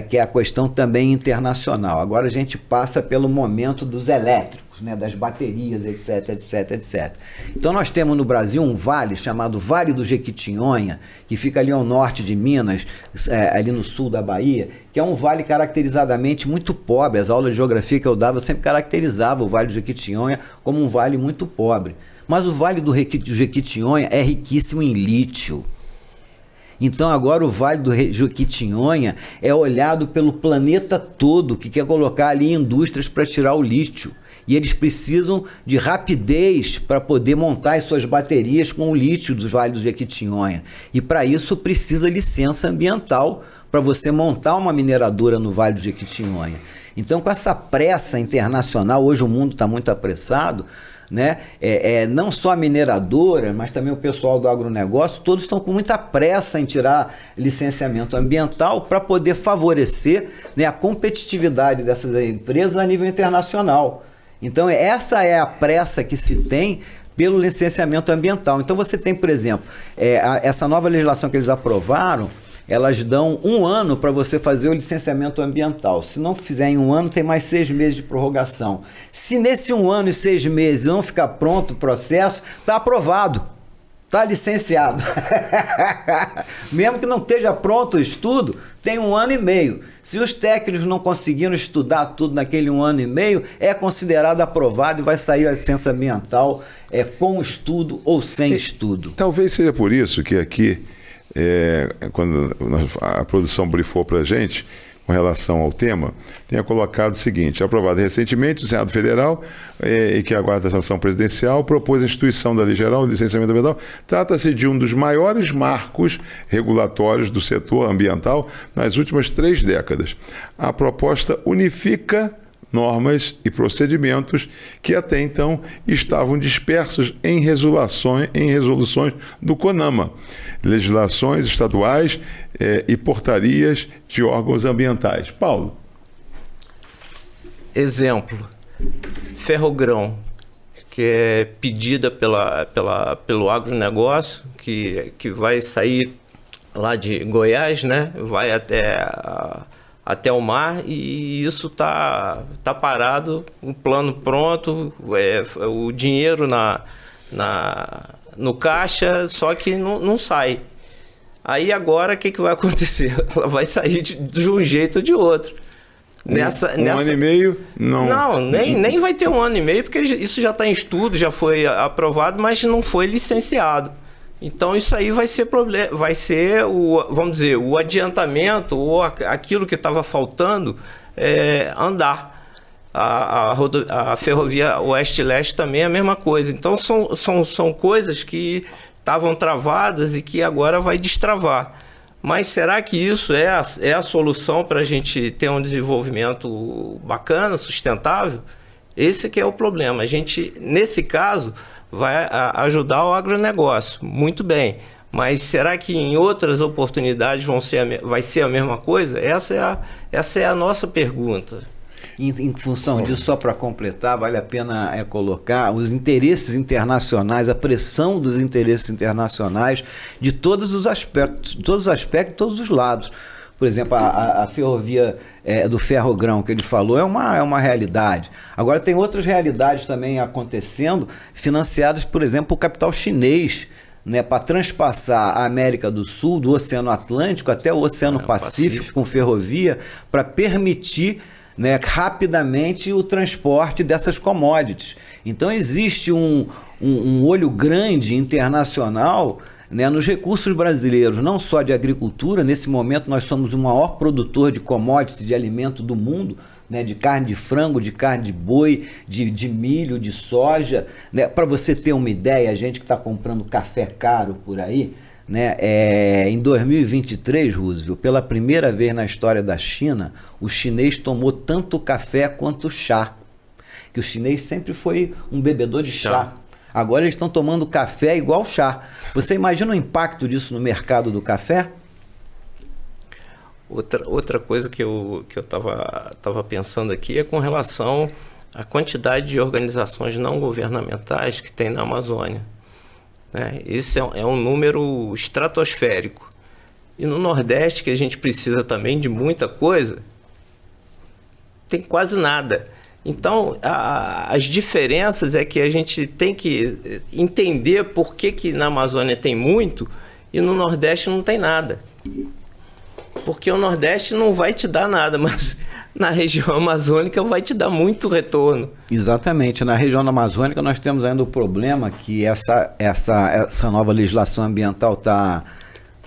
que é a questão também internacional. Agora a gente passa pelo momento dos elétricos, né, das baterias, etc, etc, etc. Então nós temos no Brasil um vale chamado Vale do Jequitinhonha, que fica ali ao norte de Minas, ali no sul da Bahia, que é um vale caracterizadamente muito pobre. As aulas de geografia que eu dava, eu sempre caracterizava o Vale do Jequitinhonha como um vale muito pobre. Mas o Vale do Jequitinhonha é riquíssimo em lítio. Então agora o Vale do Jequitinhonha é olhado pelo planeta todo, que quer colocar ali indústrias para tirar o lítio. E eles precisam de rapidez para poder montar as suas baterias com o lítio do Vale do Jequitinhonha. E para isso precisa licença ambiental para você montar uma mineradora no Vale do Jequitinhonha. Então, com essa pressa internacional, hoje o mundo está muito apressado, né? Não só a mineradora, mas também o pessoal do agronegócio, todos estão com muita pressa em tirar licenciamento ambiental para poder favorecer, né, a competitividade dessas empresas a nível internacional. Então, essa é a pressa que se tem pelo licenciamento ambiental. Então, você tem, por exemplo, essa nova legislação que eles aprovaram, elas dão 1 ano para você fazer o licenciamento ambiental. Se não fizer em 1 ano, tem mais 6 meses de prorrogação. Se nesse 1 ano e 6 meses não ficar pronto o processo, está aprovado, está licenciado. Mesmo que não esteja pronto o estudo, tem 1 ano e meio. Se os técnicos não conseguiram estudar tudo naquele 1 ano e meio, é considerado aprovado e vai sair a licença ambiental com estudo ou sem estudo. Talvez seja por isso que aqui, quando a produção brifou para a gente com relação ao tema, tenha colocado o seguinte: aprovado recentemente o Senado Federal, e que aguarda a sanção presidencial, propôs a instituição da Lei Geral de Licenciamento Ambiental. Trata-se de um dos maiores marcos regulatórios do setor ambiental nas últimas 3 décadas. A proposta unifica normas e procedimentos que até então estavam dispersos em resoluções do CONAMA, legislações estaduais e portarias de órgãos ambientais. Paulo. Exemplo, Ferrogrão, que é pedida pelo agronegócio, que vai sair lá de Goiás, né? Vai até o mar, e isso tá parado, um plano pronto, o dinheiro no caixa, só que não sai. Aí agora o que vai acontecer? Ela vai sair de um jeito ou de outro. Um ano e meio? Não, nem vai ter 1 ano e meio, porque isso já está em estudo, já foi aprovado, mas não foi licenciado. Então isso aí vai ser vamos dizer, o adiantamento ou aquilo que estava faltando andar. A ferrovia Oeste-Leste também é a mesma coisa. Então são coisas que estavam travadas e que agora vai destravar. Mas será que isso é a solução para a gente ter um desenvolvimento bacana, sustentável? Esse que é o problema. A gente, nesse caso, vai ajudar o agronegócio. Muito bem. Mas será que em outras oportunidades vai ser a mesma coisa? Essa é a nossa pergunta. Em função disso, só para completar, vale a pena colocar os interesses internacionais, a pressão dos interesses internacionais de todos os aspectos, todos os lados. Por exemplo, a ferrovia do Ferrogrão que ele falou é uma realidade. Agora tem outras realidades também acontecendo, financiadas, por exemplo, por capital chinês, né, para transpassar a América do Sul, do Oceano Atlântico até o Oceano Pacífico com ferrovia, para permitir, né, rapidamente o transporte dessas commodities. Então existe um olho grande internacional, né, nos recursos brasileiros, não só de agricultura. Nesse momento nós somos o maior produtor de commodities, de alimento do mundo, né, de carne de frango, de carne de boi, de milho, de soja, né? Para você ter uma ideia, a gente que está comprando café caro por aí, né, em 2023, Roosevelt, pela primeira vez na história da China, o chinês tomou tanto café quanto chá. Que o chinês sempre foi um bebedor de chá. Agora eles estão tomando café igual chá. Você imagina o impacto disso no mercado do café? Outra coisa que eu tava pensando aqui é com relação à quantidade de organizações não governamentais que tem na Amazônia. Né? Esse é um número estratosférico. E no Nordeste, que a gente precisa também de muita coisa, tem quase nada. Então, as diferenças é que a gente tem que entender por que na Amazônia tem muito e no Nordeste não tem nada. Porque o Nordeste não vai te dar nada, mas na região amazônica vai te dar muito retorno. Exatamente. Na região amazônica nós temos ainda o problema que essa nova legislação ambiental está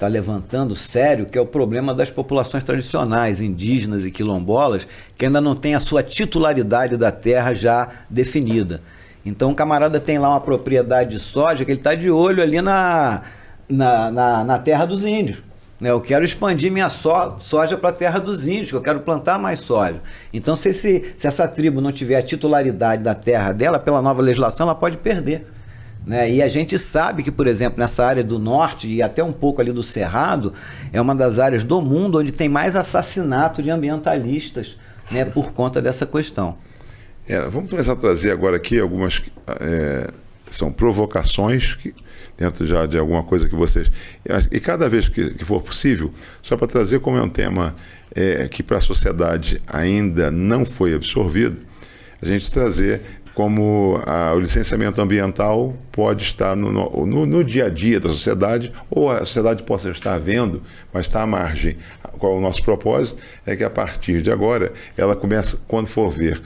levantando sério, que é o problema das populações tradicionais, indígenas e quilombolas, que ainda não tem a sua titularidade da terra já definida. Então o camarada tem lá uma propriedade de soja que ele está de olho ali na terra dos índios. Eu quero expandir minha soja para a terra dos índios, que eu quero plantar mais soja. Então, se essa tribo não tiver a titularidade da terra dela, pela nova legislação, ela pode perder. Né? E a gente sabe que, por exemplo, nessa área do norte e até um pouco ali do Cerrado, é uma das áreas do mundo onde tem mais assassinato de ambientalistas, né, por conta dessa questão. Vamos começar a trazer agora aqui algumas são provocações dentro já de alguma coisa que vocês... E cada vez que for possível, só para trazer como é um tema que para a sociedade ainda não foi absorvido, a gente trazer como o licenciamento ambiental pode estar no dia a dia da sociedade, ou a sociedade possa estar vendo, mas está à margem. Qual é o nosso propósito? É que a partir de agora, ela começa, quando for ver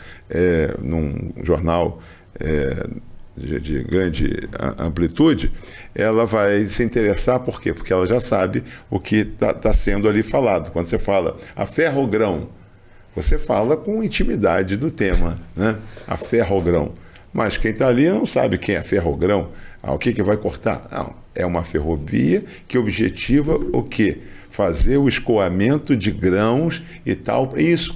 num jornal de grande amplitude, ela vai se interessar. Por quê? Porque ela já sabe o que está sendo ali falado. Quando você fala a Ferrogrão, você fala com intimidade do tema, né? A Ferrogrão. Mas quem está ali não sabe quem é Ferrogrão. O que vai cortar? Não, é uma ferrovia que objetiva o quê? Fazer o escoamento de grãos e tal. Isso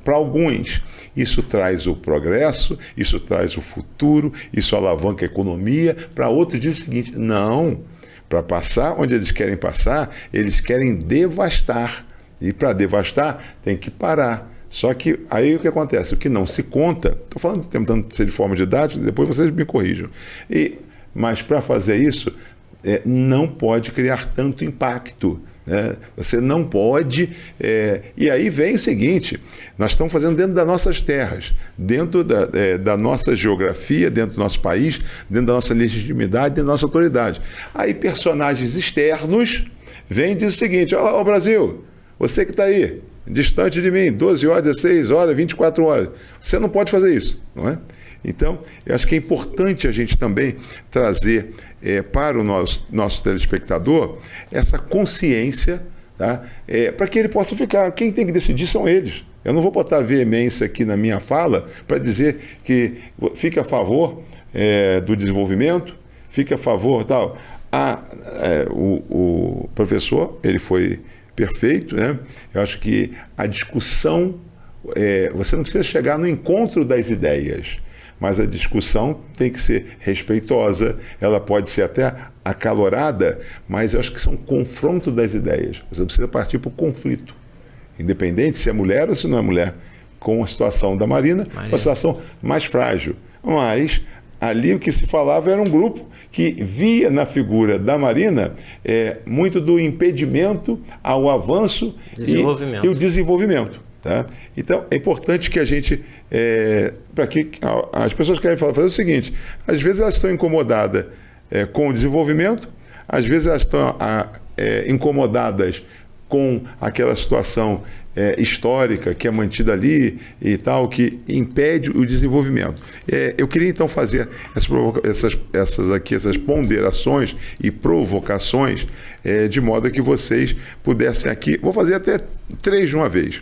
para alguns, isso traz o progresso, isso traz o futuro, isso alavanca a economia. Para outros diz o seguinte: não, para passar onde eles querem passar, eles querem devastar. E para devastar tem que parar. Só que aí o que acontece? O que não se conta, estou falando, tentando ser de forma didática, depois vocês me corrijam. Mas para fazer isso, não pode criar tanto impacto. Né? Você não pode... e aí vem o seguinte: nós estamos fazendo dentro das nossas terras, dentro da nossa geografia, dentro do nosso país, dentro da nossa legitimidade, dentro da nossa autoridade. Aí personagens externos vêm e dizem o seguinte: ó, Brasil, você que está aí, distante de mim, 12 horas, 16 horas, 24 horas, você não pode fazer isso, não é? Então, eu acho que é importante a gente também trazer para o nosso telespectador essa consciência, tá? Para que ele possa ficar. Quem tem que decidir são eles. Eu não vou botar veemência aqui na minha fala para dizer que fica a favor do desenvolvimento, fica a favor tal. O professor, ele foi perfeito, né? Eu acho que a discussão, você não precisa chegar no encontro das ideias, mas a discussão tem que ser respeitosa, ela pode ser até acalorada, mas eu acho que são confronto das ideias. Você não precisa partir para o conflito, independente se é mulher ou se não é mulher, com a situação da Marina, uma situação mais frágil. Mas ali o que se falava era um grupo que via na figura da Marina muito do impedimento ao avanço e o desenvolvimento. Tá? Então, é importante que a gente... para que as pessoas querem fazer o seguinte, às vezes elas estão incomodadas com o desenvolvimento, às vezes elas estão incomodadas com aquela situação histórica que é mantida ali e tal, que impede o desenvolvimento. Eu queria então fazer essas ponderações e provocações de modo que vocês pudessem aqui... Vou fazer até 3 de uma vez.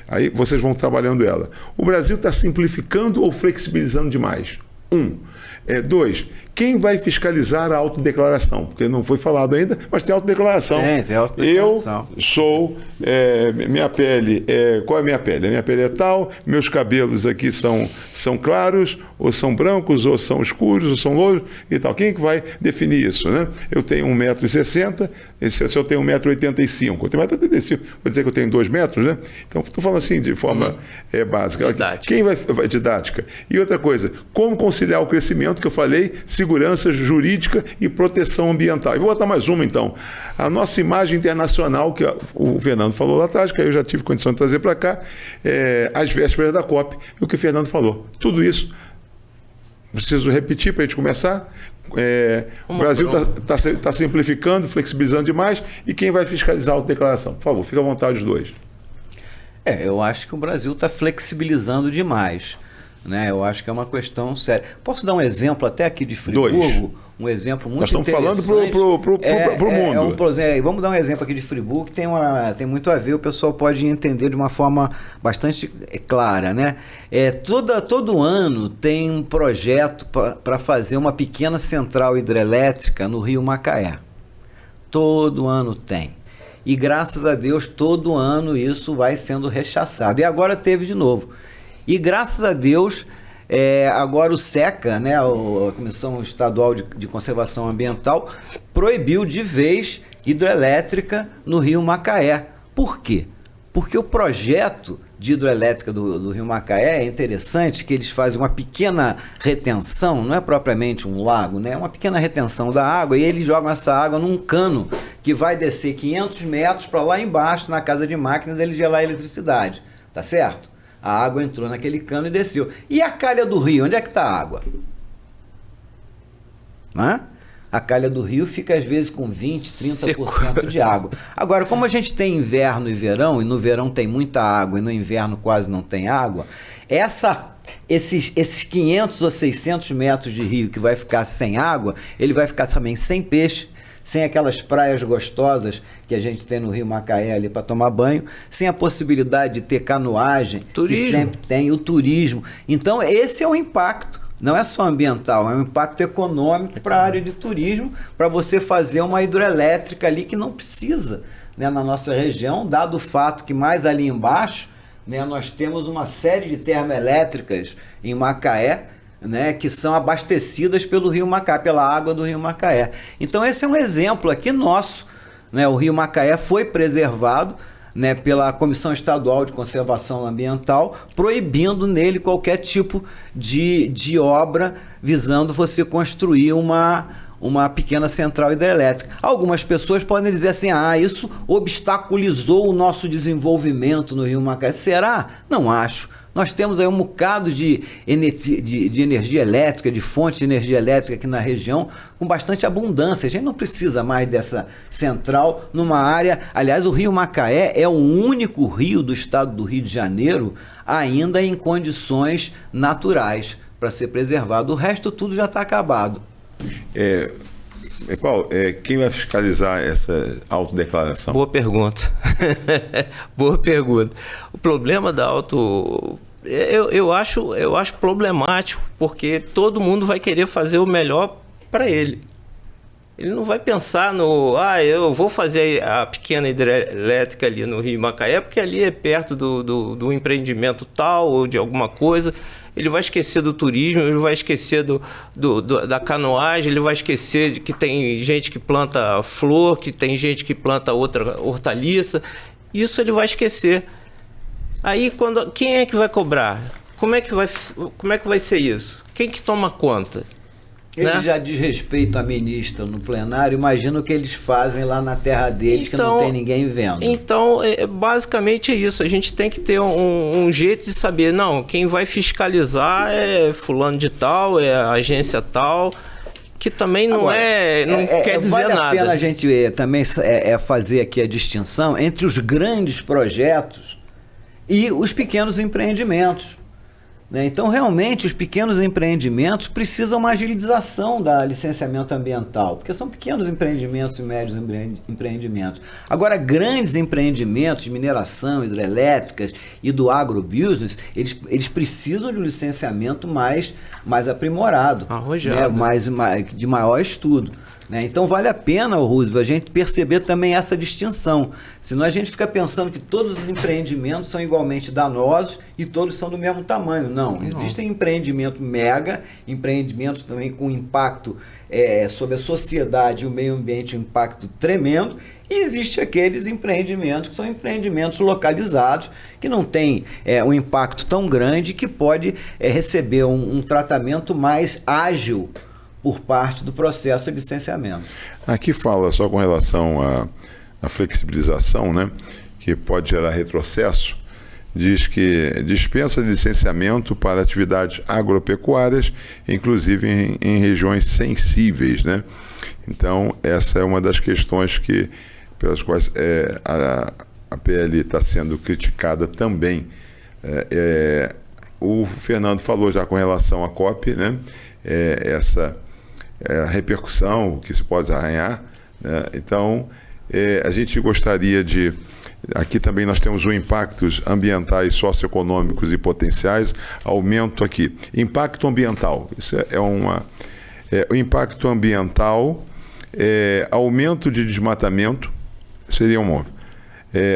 Aí vocês vão trabalhando ela. O Brasil está simplificando ou flexibilizando demais? 2, quem vai fiscalizar a autodeclaração? Porque não foi falado ainda, mas tem autodeclaração. Tem autodeclaração. Eu sou, minha pele, qual é a minha pele? A minha pele é tal, meus cabelos aqui são claros, ou são brancos, ou são escuros, ou são louros e tal. Quem que vai definir isso, né? Eu tenho 1,60 m, se eu tenho 1,85 m, eu tenho 1,85 m, vou dizer que eu tenho 2 metros, né? Então, estou falando assim de forma básica. Didática. Quem vai didática? E outra coisa, como conciliar o crescimento que eu falei, segurança jurídica e proteção ambiental. E vou botar mais uma, então. A nossa imagem internacional, que o Fernando falou lá atrás, que eu já tive condição de trazer para cá, às vésperas da COP, e o que o Fernando falou. Tudo isso, preciso repetir para a gente começar. O Brasil está simplificando, flexibilizando demais, e quem vai fiscalizar a autodeclaração? Por favor, fica à vontade os dois. Eu acho que o Brasil está flexibilizando demais. Né? Eu acho que é uma questão séria. Posso dar um exemplo até aqui de Friburgo? 2. Um exemplo muito interessante. Nós estamos falando para o mundo. Vamos dar um exemplo aqui de Friburgo que tem muito a ver, o pessoal pode entender de uma forma bastante clara. Né? Todo ano tem um projeto para fazer uma pequena central hidrelétrica no Rio Macaé. Todo ano tem. E graças a Deus, todo ano isso vai sendo rechaçado. E agora teve de novo. E graças a Deus, agora o SECA, né, a Comissão Estadual de Conservação Ambiental, proibiu de vez hidrelétrica no Rio Macaé. Por quê? Porque o projeto de hidrelétrica do Rio Macaé é interessante, que eles fazem uma pequena retenção, não é propriamente um lago, né? Uma pequena retenção da água, e eles jogam essa água num cano que vai descer 500 metros para lá embaixo, na casa de máquinas, ele gerar eletricidade. Tá certo? A água entrou naquele cano e desceu. E a calha do rio? Onde é que está a água? A calha do rio fica às vezes com 20%, 30% de água. Agora, como a gente tem inverno e verão, e no verão tem muita água e no inverno quase não tem água, esses 500 ou 600 metros de rio que vai ficar sem água, ele vai ficar também sem peixe, sem aquelas praias gostosas que a gente tem no Rio Macaé ali para tomar banho, sem a possibilidade de ter canoagem, que sempre tem, o turismo. Então, esse é o impacto. Não é só ambiental, é um impacto econômico para a área de turismo, para você fazer uma hidrelétrica ali que não precisa, né, na nossa região, dado o fato que mais ali embaixo, né, nós temos uma série de termoelétricas em Macaé, né, que são abastecidas pelo Rio Macaé, pela água do Rio Macaé. Então esse é um exemplo aqui nosso, né? O Rio Macaé foi preservado, né, pela Comissão Estadual de Conservação Ambiental, proibindo nele qualquer tipo de obra visando você construir uma pequena central hidrelétrica. Algumas pessoas podem dizer assim, isso obstaculizou o nosso desenvolvimento no Rio Macaé. Será? Não acho. Nós temos aí um bocado de energia elétrica, de fonte de energia elétrica aqui na região, com bastante abundância. A gente não precisa mais dessa central numa área... Aliás, o Rio Macaé é o único rio do estado do Rio de Janeiro ainda em condições naturais para ser preservado. O resto tudo já está acabado. Paulo, quem vai fiscalizar essa autodeclaração? Boa pergunta. Boa pergunta. O problema da eu acho problemático, porque todo mundo vai querer fazer o melhor para ele. Ele não vai pensar eu vou fazer a pequena hidrelétrica ali no Rio Macaé, porque ali é perto do empreendimento tal ou de alguma coisa. Ele vai esquecer do turismo, ele vai esquecer da canoagem, ele vai esquecer de que tem gente que planta flor, que tem gente que planta outra hortaliça. Isso ele vai esquecer. Aí, quem é que vai cobrar? Como é que vai ser isso? Quem que toma conta? Ele né? já diz respeito à ministra no plenário, imagina o que eles fazem lá na terra deles, que não tem ninguém vendo. Então, basicamente é isso. A gente tem que ter um jeito de saber, não, quem vai fiscalizar é fulano de tal, é a agência tal, que também não quer dizer nada. Vale a pena a gente também fazer aqui a distinção entre os grandes projetos e os pequenos empreendimentos. Então, realmente, os pequenos empreendimentos precisam uma agilização da licenciamento ambiental, porque são pequenos empreendimentos e médios empreendimentos. Agora, grandes empreendimentos de mineração, hidrelétricas e do agrobusiness, eles precisam de um licenciamento mais aprimorado, né? De maior estudo. Então vale a pena, Roosevelt, a gente perceber também essa distinção. Senão a gente fica pensando que todos os empreendimentos são igualmente danosos e todos são do mesmo tamanho. Não. Existem empreendimentos mega, empreendimentos também com impacto sobre a sociedade e o meio ambiente, um impacto tremendo. E existem aqueles empreendimentos que são empreendimentos localizados, que não tem um impacto tão grande, que pode receber um tratamento mais ágil por parte do processo de licenciamento. Aqui fala só com relação à flexibilização, né, que pode gerar retrocesso. Diz que dispensa de licenciamento para atividades agropecuárias, inclusive em regiões sensíveis, né? Então, essa é uma das questões pelas quais a PL está sendo criticada também. O Fernando falou já com relação à COP, né? A repercussão que se pode arranhar, né? Então, a gente gostaria de... Aqui também nós temos os impactos ambientais, socioeconômicos e potenciais. Aumento aqui. Impacto ambiental. Isso o impacto ambiental, aumento de desmatamento, seria uma.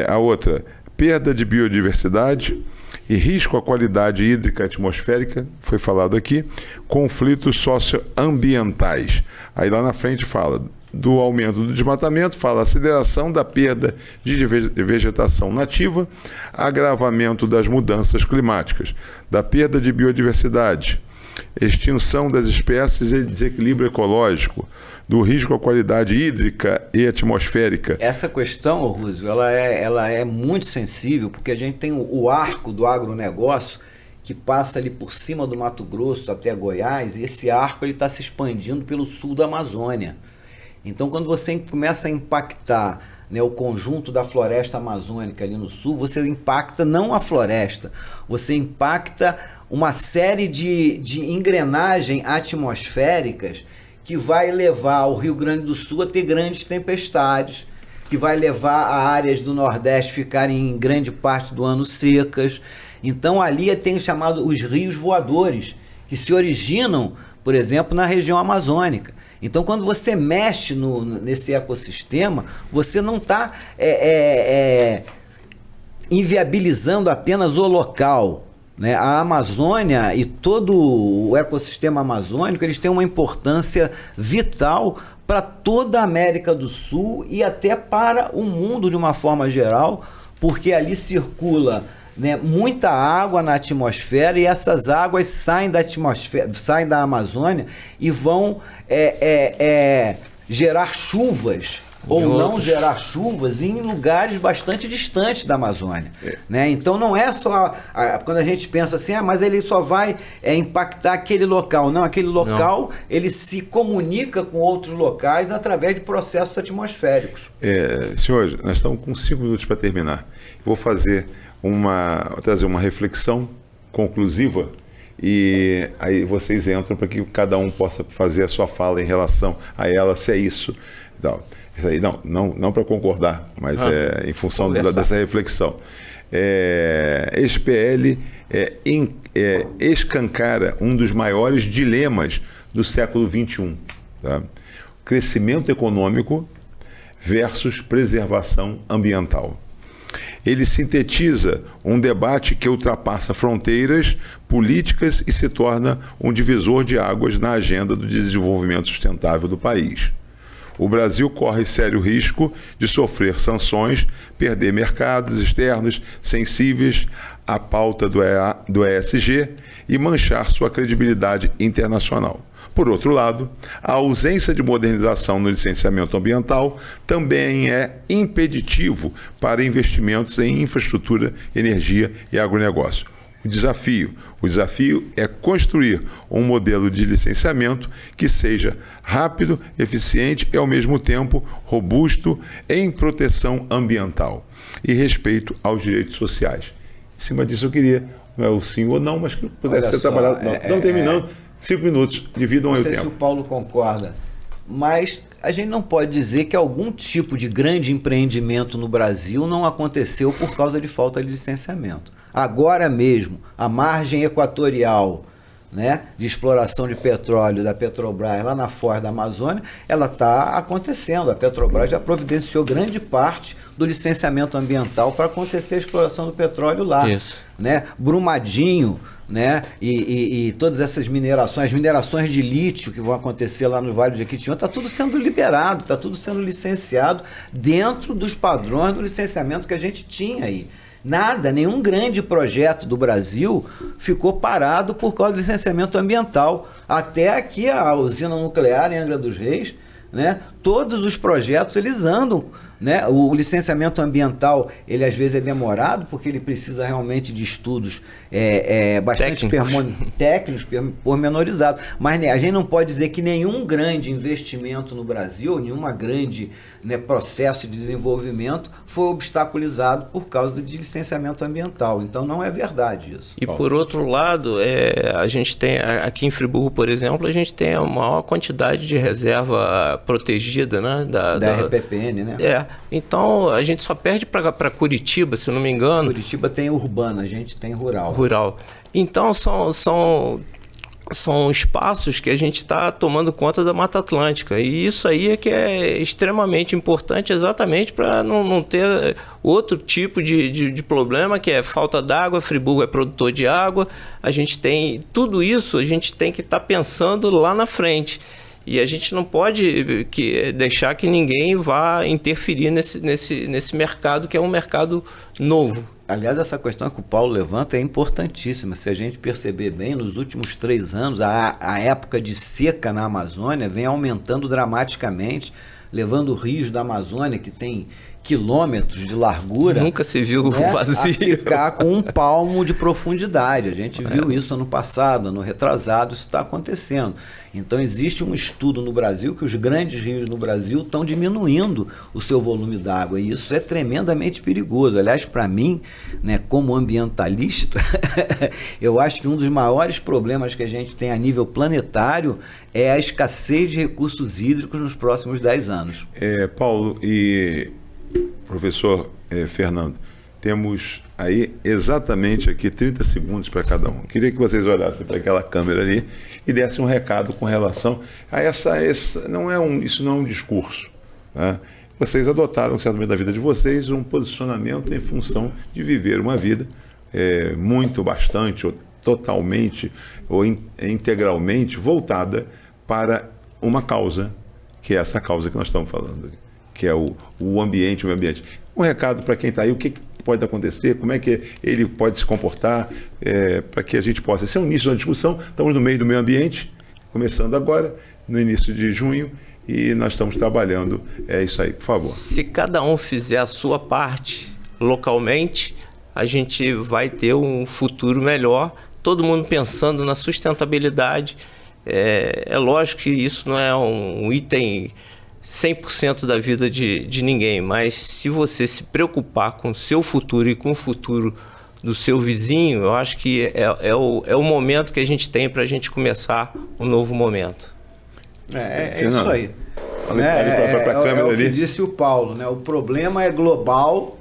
A outra, perda de biodiversidade e risco à qualidade hídrica atmosférica, foi falado aqui, conflitos socioambientais. Aí lá na frente fala do aumento do desmatamento, fala aceleração da perda de vegetação nativa, agravamento das mudanças climáticas, da perda de biodiversidade, extinção das espécies e desequilíbrio ecológico, do risco à qualidade hídrica e atmosférica. Essa questão, Roosevelt, ela é muito sensível, porque a gente tem o arco do agronegócio que passa ali por cima do Mato Grosso até Goiás, e esse arco está se expandindo pelo sul da Amazônia. Então, quando você começa a impactar, né, o conjunto da floresta amazônica ali no sul, você impacta não a floresta, você impacta uma série de engrenagens atmosféricas que vai levar o Rio Grande do Sul a ter grandes tempestades, que vai levar a áreas do Nordeste ficarem em grande parte do ano secas. Então ali tem o chamado os rios voadores, que se originam, por exemplo, na região amazônica. Então, quando você mexe nesse ecossistema, você não está inviabilizando apenas o local, né? A Amazônia e todo o ecossistema amazônico, eles têm uma importância vital para toda a América do Sul e até para o mundo de uma forma geral, porque ali circula, né, muita água na atmosfera, e essas águas saem da atmosfera, saem da Amazônia e vão gerar chuvas ou não gerar chuvas em lugares bastante distantes da Amazônia, né? Então não é só quando a gente pensa assim, mas ele só vai impactar aquele local. Não, aquele local ele se comunica com outros locais através de processos atmosféricos. Senhores, nós estamos com 5 minutos para terminar. Vou trazer uma reflexão conclusiva, e aí vocês entram para que cada um possa fazer a sua fala em relação a ela, se é isso. Então, isso aí, não para concordar, mas em função dessa reflexão. Este PL escancara um dos maiores dilemas do século XXI. Tá? Crescimento econômico versus preservação ambiental. Ele sintetiza um debate que ultrapassa fronteiras políticas e se torna um divisor de águas na agenda do desenvolvimento sustentável do país. O Brasil corre sério risco de sofrer sanções, perder mercados externos sensíveis à pauta do ESG e manchar sua credibilidade internacional. Por outro lado, a ausência de modernização no licenciamento ambiental também é impeditivo para investimentos em infraestrutura, energia e agronegócio. O desafio é construir um modelo de licenciamento que seja rápido, eficiente e, ao mesmo tempo, robusto em proteção ambiental e respeito aos direitos sociais. Em cima disso eu queria, não é o sim ou não, mas que pudesse ser trabalhado. Não terminando, 5 minutos, dividam aí o tempo. Não sei se o Paulo concorda, mas a gente não pode dizer que algum tipo de grande empreendimento no Brasil não aconteceu por causa de falta de licenciamento. Agora mesmo, a margem equatorial, né, de exploração de petróleo da Petrobras lá na foz da Amazônia, ela está acontecendo. A Petrobras já providenciou grande parte do licenciamento ambiental para acontecer a exploração do petróleo lá. Isso. Né? Brumadinho, né? E todas essas minerações, as minerações de lítio que vão acontecer lá no Vale do Jequitinhonha, está tudo sendo liberado, está tudo sendo licenciado dentro dos padrões do licenciamento que a gente tinha aí. Nenhum grande projeto do Brasil ficou parado por causa do licenciamento ambiental. Até aqui a usina nuclear em Angra dos Reis, né? Todos os projetos eles andam, né? O licenciamento ambiental, ele às vezes é demorado porque ele precisa realmente de estudos bastante técnicos, pormenorizados. Mas né, a gente não pode dizer que nenhum grande investimento no Brasil, nenhuma grande, né, processo de desenvolvimento foi obstaculizado por causa de licenciamento ambiental. Então não é verdade isso. E por outro lado, a gente tem aqui em Friburgo, por exemplo, a gente tem a maior quantidade de reserva protegida, né, da RPPN, né? Então a gente só perde para Curitiba, se não me engano. Curitiba tem urbana, a gente tem rural. Então são espaços que a gente está tomando conta da Mata Atlântica. E isso aí é que é extremamente importante, exatamente para não ter outro tipo de problema, que é falta d'água. Friburgo é produtor de água. A gente tem tudo isso, a gente tem que estar pensando lá na frente. E a gente não pode deixar que ninguém vá interferir nesse mercado, que é um mercado novo. Aliás, essa questão que o Paulo levanta é importantíssima. Se a gente perceber bem, nos últimos 3 anos, a época de seca na Amazônia vem aumentando dramaticamente, levando rios da Amazônia, que tem quilômetros de largura, nunca se viu, né, vazio, a ficar com 1 palmo de profundidade. A gente viu isso ano passado, ano retrasado, isso está acontecendo. Então existe um estudo no Brasil que os grandes rios no Brasil estão diminuindo o seu volume d'água, e isso é tremendamente perigoso. Aliás, para mim, né, como ambientalista, eu acho que um dos maiores problemas que a gente tem a nível planetário é a escassez de recursos hídricos nos próximos 10 anos. Paulo e professor Fernando, temos aí exatamente aqui 30 segundos para cada um. Queria que vocês olhassem para aquela câmera ali e dessem um recado com relação a isso não é um discurso, né? Vocês adotaram, certamente, da vida de vocês, um posicionamento em função de viver uma vida bastante, ou totalmente, ou integralmente voltada para uma causa, que é essa causa que nós estamos falando aqui, que é o ambiente, o meio ambiente. Um recado para quem está aí, o que pode acontecer, como é que ele pode se comportar, para que a gente possa... Esse é o início da discussão, estamos no meio do meio ambiente, começando agora, no início de junho, e nós estamos trabalhando, isso aí, por favor. Se cada um fizer a sua parte localmente, a gente vai ter um futuro melhor, todo mundo pensando na sustentabilidade. É lógico que isso não é um item 100% da vida de ninguém, mas se você se preocupar com o seu futuro e com o futuro do seu vizinho, eu acho que é o momento que a gente tem para a gente começar um novo momento. É isso aí. Olha pra câmera o ali. que disse o Paulo, né? O problema é global,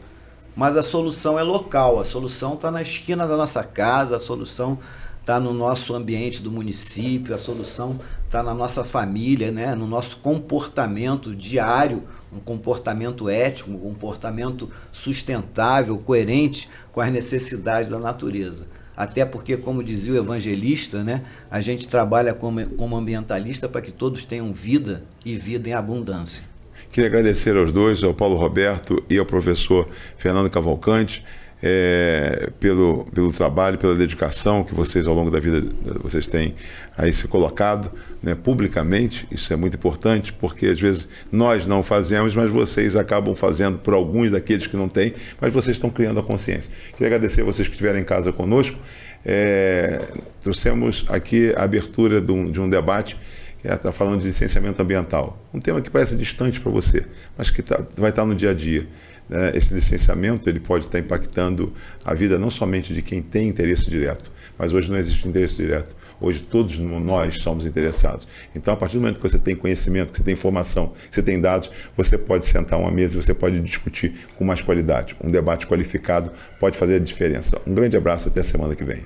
mas a solução é local. A solução está na esquina da nossa casa, a solução está no nosso ambiente do município, a solução está na nossa família, né? No nosso comportamento diário, um comportamento ético, um comportamento sustentável, coerente com as necessidades da natureza. Até porque, como dizia o evangelista, né, a gente trabalha como ambientalista para que todos tenham vida e vida em abundância. Queria agradecer aos dois, ao Paulo Roberto e ao professor Fernando Cavalcante, pelo trabalho, pela dedicação que vocês ao longo da vida vocês têm aí se colocado, né, publicamente. Isso é muito importante, porque às vezes nós não fazemos, mas vocês acabam fazendo por alguns daqueles que não têm, mas vocês estão criando a consciência. Queria agradecer a vocês que estiveram em casa conosco. Trouxemos aqui a abertura de um debate que está falando de licenciamento ambiental, um tema que parece distante para você, mas que vai estar no dia a dia. Esse licenciamento ele pode estar impactando a vida não somente de quem tem interesse direto, mas hoje não existe interesse direto. Hoje todos nós somos interessados. Então, a partir do momento que você tem conhecimento, que você tem informação, que você tem dados, você pode sentar a uma mesa e você pode discutir com mais qualidade. Um debate qualificado pode fazer a diferença. Um grande abraço, até a semana que vem.